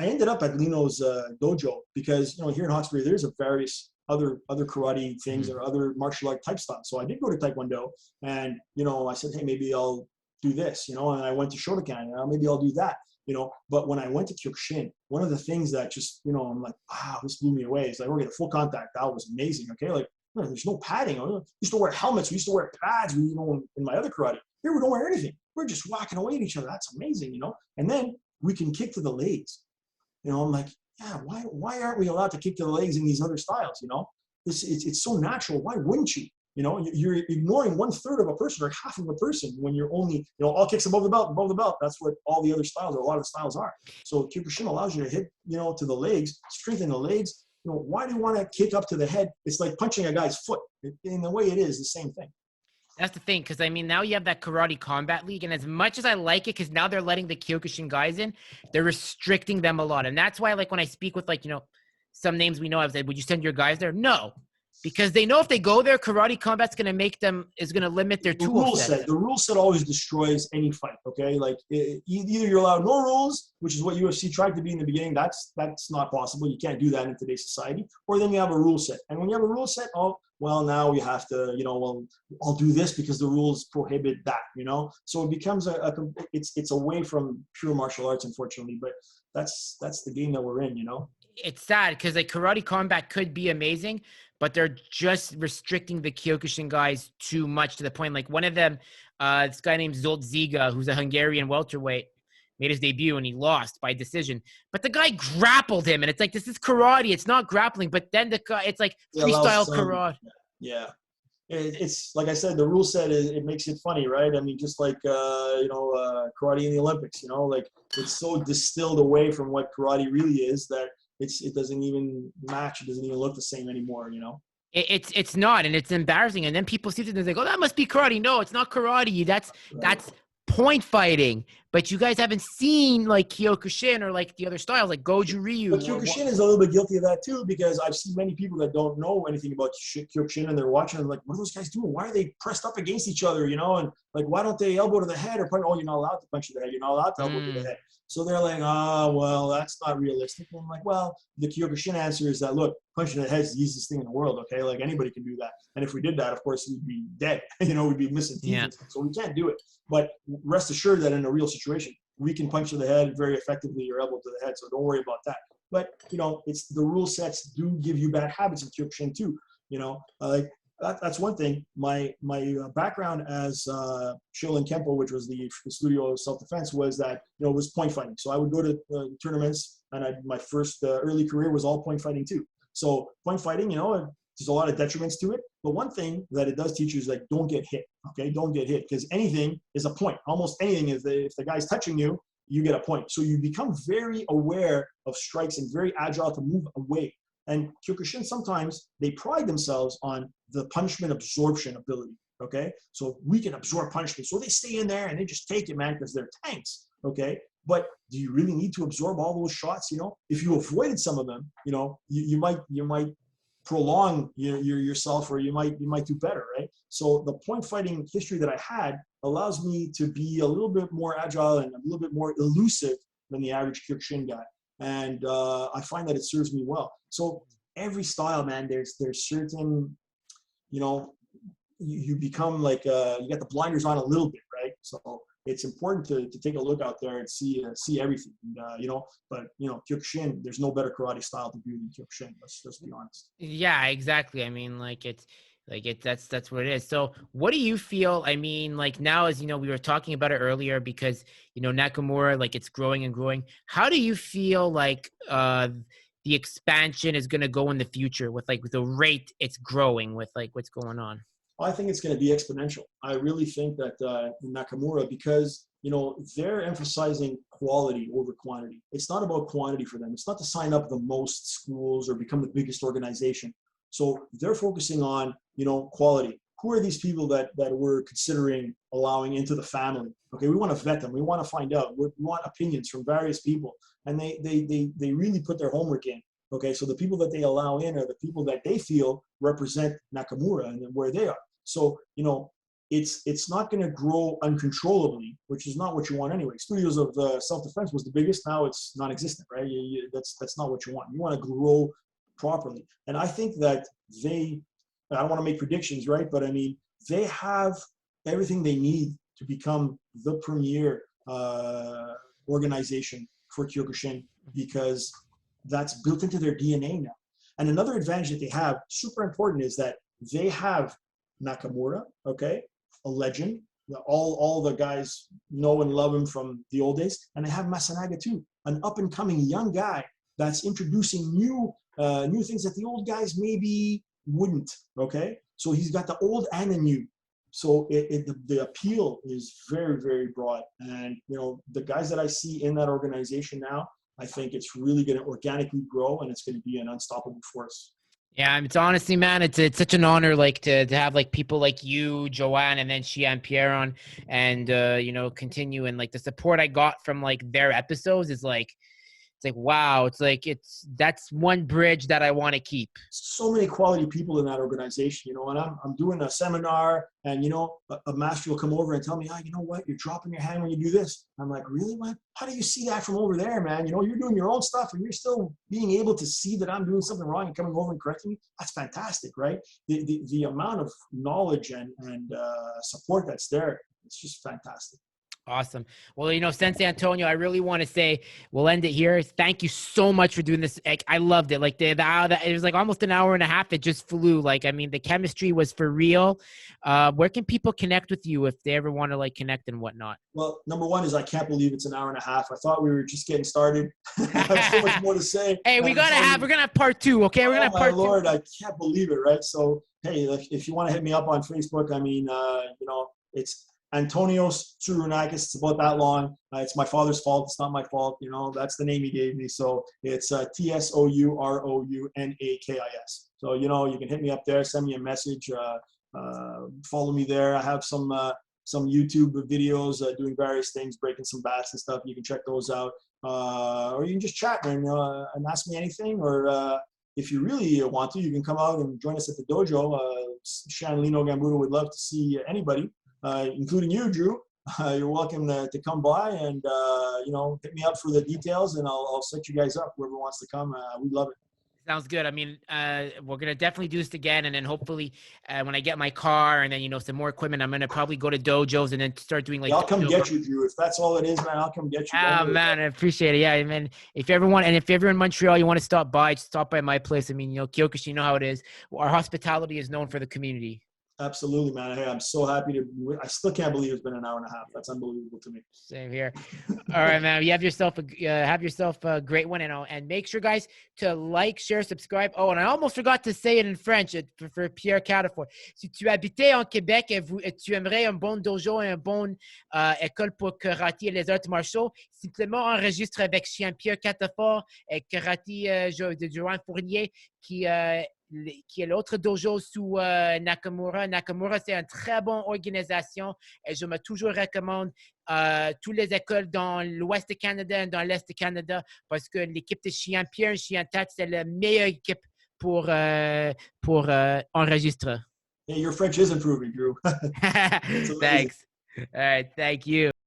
ended up at Lino's dojo because you know here in Hawkesbury there's a various other karate things or other martial art type stuff. So I did go to Taekwondo, and you know I said, hey, maybe I'll do this, you know, and I went to Shotokan, maybe I'll do that, you know. But when I went to Kyokushin, one of the things that just, you know, I'm like, wow, this blew me away. It's like, we're getting full contact. That was amazing. Okay, like there's no padding. We used to wear helmets. We used to wear pads. You know, in my other karate, here we don't wear anything. We're just whacking away at each other. That's amazing, you know. And then we can kick to the legs. You know, I'm like, yeah, why aren't we allowed to kick to the legs in these other styles? You know, it's so natural. Why wouldn't you? You know, you're ignoring 1/3 of a person or half of a person when you're only, you know, all kicks above the belt, above the belt. That's what all the other styles or a lot of the styles are. So Kyokushin allows you to hit, you know, to the legs, strengthen the legs. You know, why do you want to kick up to the head? It's like punching a guy's foot. In the way it is, the same thing. That's the thing, because I mean, now you have that Karate Combat League, and as much as I like it, because now they're letting the Kyokushin guys in, they're restricting them a lot, and that's why, like, when I speak with, like, you know, some names we know, I was like, would you send your guys there? No, because they know if they go there, Karate Combat's going to make them, is going to limit their tool set. The rule set always destroys any fight, okay? Like, either you're allowed no rules, which is what UFC tried to be in the beginning. That's not possible. You can't do that in today's society. Or then you have a rule set. And when you have a rule set, oh, well, now we have to, you know, well, I'll do this because the rules prohibit that, you know? So it becomes it's away from pure martial arts, unfortunately. But that's the game that we're in, you know? It's sad because like Karate Combat could be amazing, but they're just restricting the Kyokushin guys too much to the point. Like one of them, this guy named Zolt Ziga, who's a Hungarian welterweight, made his debut and he lost by decision. But the guy grappled him, and it's like, this is karate. It's not grappling. But then the guy, it's like freestyle karate. Yeah. It's like I said, the rule set it makes it funny, right? I mean, just like you know, karate in the Olympics, you know, like it's so distilled away from what karate really is that it doesn't even match. It doesn't even look the same anymore, you know. It's not, and it's embarrassing. And then people see it and they go, "Oh, that must be karate." No, it's not karate. That's point fighting. But you guys haven't seen like Kyokushin or like the other styles like Goju Ryu. But Kyokushin is a little bit guilty of that too, because I've seen many people that don't know anything about Kyokushin and they're watching and like, what are those guys doing? Why are they pressed up against each other? You know, and like, why don't they elbow to the head or punch? Oh, you're not allowed to punch to the head. You're not allowed to elbow to the head. So they're like, oh, well, that's not realistic. And I'm like, well, the Kyokushin answer is that, look, punching to the head is the easiest thing in the world, okay? Like, anybody can do that. And if we did that, of course, we'd be dead. You know, we'd be missing teeth. Yeah. So we can't do it. But rest assured that in a real situation, we can punch to the head very effectively or elbow to the head. So don't worry about that. But, you know, it's the rule sets do give you bad habits in Kyokushin too. You know, like that's one thing. My background as Shorin Kenpo, which was the studio of self-defense, was that, you know, it was point fighting. So I would go to tournaments, and my first early career was all point fighting too. So point fighting, you know, there's a lot of detriments to it. But one thing that it does teach you is like, don't get hit. Okay, don't get hit, because anything is a point. Almost anything, if the guy's touching you, you get a point. So you become very aware of strikes and very agile to move away. And Kyokushin, sometimes they pride themselves on the punishment absorption ability, okay? So we can absorb punishment. So they stay in there and they just take it, man, because they're tanks, okay? But do you really need to absorb all those shots, you know? If you avoided some of them, you know, you might prolong yourself, or you might do better, right? So the point fighting history that I had allows me to be a little bit more agile and a little bit more elusive than the average Kyokushin guy. And I find that it serves me well. So every style, man, there's certain, you know, you become like, you got the blinders on a little bit, right? So it's important to take a look out there and see everything, and, you know, but, you know, Kyokushin, there's no better karate style to do than Kyokushin. Let's be honest. Yeah, exactly. I mean, that's what it is. So what do you feel? I mean, like now, as you know, we were talking about it earlier because, you know, Nakamura, like it's growing and growing. How do you feel like the expansion is going to go in the future with the rate it's growing with like what's going on? Well, I think it's going to be exponential. I really think that Nakamura, because, you know, they're emphasizing quality over quantity. It's not about quantity for them. It's not to sign up the most schools or become the biggest organization. So they're focusing on, you know, quality. who are these people that we're considering allowing into the family? Okay, we want to vet them. We want to find out. We want opinions from various people, and they really put their homework in. Okay, so the people that they allow in are the people that they feel represent Nakamura and where they are. So, you know, it's not going to grow uncontrollably, which is not what you want anyway. Studios of self-defense was the biggest. Now it's non-existent, right? That's not what you want. You want to grow properly. And I think that I don't want to make predictions, right? But I mean, they have everything they need to become the premier organization for Kyokushin, because that's built into their DNA now. And another advantage that they have, super important, is that they have Nakamura, okay, a legend. All the guys know and love him from the old days. And they have Masanaga too, an up-and-coming young guy that's introducing new things that the old guys maybe wouldn't, okay? So he's got the old and the new. So the appeal is very, very broad. And, you know, the guys that I see in that organization now, I think it's really going to organically grow, and it's going to be an unstoppable force. Yeah, it's honestly, man, it's such an honor, like to have like people like you, Joanne, and then Xian Pierre on, and you know, continue, and like the support I got from like their episodes is like, it's like, wow, it's like that's one bridge that I want to keep. So many quality people in that organization, you know, and I'm doing a seminar, and, you know, a master will come over and tell me, you know what, you're dropping your hand when you do this. I'm like, really, man? How do you see that from over there, man? You know, you're doing your own stuff and you're still being able to see that I'm doing something wrong and coming over and correcting me. That's fantastic, right? The amount of knowledge and support that's there, it's just fantastic. Awesome. Well, you know, Sensei Antonio, I really want to say we'll end it here. Thank you so much for doing this. Like, I loved it. Like it was like almost an hour and a half. It just flew. Like, I mean, the chemistry was for real. Where can people connect with you if they ever want to like connect and whatnot? Well, number one is I can't believe it's an hour and a half. I thought we were just getting started. I have so much more to say. Hey, we're gonna have part two. Okay, we're gonna have part two. Lord, I can't believe it. Right. So, hey, if you want to hit me up on Facebook, I mean, you know, it's Antonios Tsourounakis. It's about that long. It's my father's fault. It's not my fault. You know, that's the name he gave me. So it's Tsourounakis. So, you know, you can hit me up there, send me a message, follow me there. I have some YouTube videos doing various things, breaking some bats and stuff. You can check those out. Or you can just chat and ask me anything. Or if you really want to, you can come out and join us at the dojo. Shanlino Gamburo would love to see anybody. Including you, Drew. You're welcome to come by and, you know, hit me up for the details, and I'll set you guys up. Whoever wants to come, we'd love it. Sounds good. I mean, we're going to definitely do this again. And then hopefully when I get my car and then, you know, some more equipment, I'm going to probably go to dojos and then start doing like. Yeah, I'll come get you, Drew. If that's all it is, man, I'll come get you. Oh, man, I appreciate it. Yeah, I mean, if you ever want, and if you're ever in Montreal, you want to stop by, just stop by my place. I mean, you know, Kyokushin, you know how it is. Our hospitality is known for the community. Absolutely, man. Hey, I'm so happy I still can't believe it's been an hour and a half. That's unbelievable to me. Same here. All right, man. You have yourself a great one, and make sure, guys, to like, share, subscribe. Oh, and I almost forgot to say it in French for Pierre Catafort. Si tu habitais en Québec et tu aimerais un bon dojo et un bon école pour karaté et les arts martiaux, simplement enregistre avec Chien Pierre Catafort et karaté de Joanne Fournier qui est l'autre dojo sous Nakamura. Nakamura, c'est une très bonne organisation et je me toujours recommande toutes les écoles dans l'ouest du Canada et dans l'est du Canada parce que l'équipe de Chien Pierre et Chien Tat, c'est la meilleure équipe pour enregistrer. Hey, your French is improving, Drew. Thanks. All right, thank you.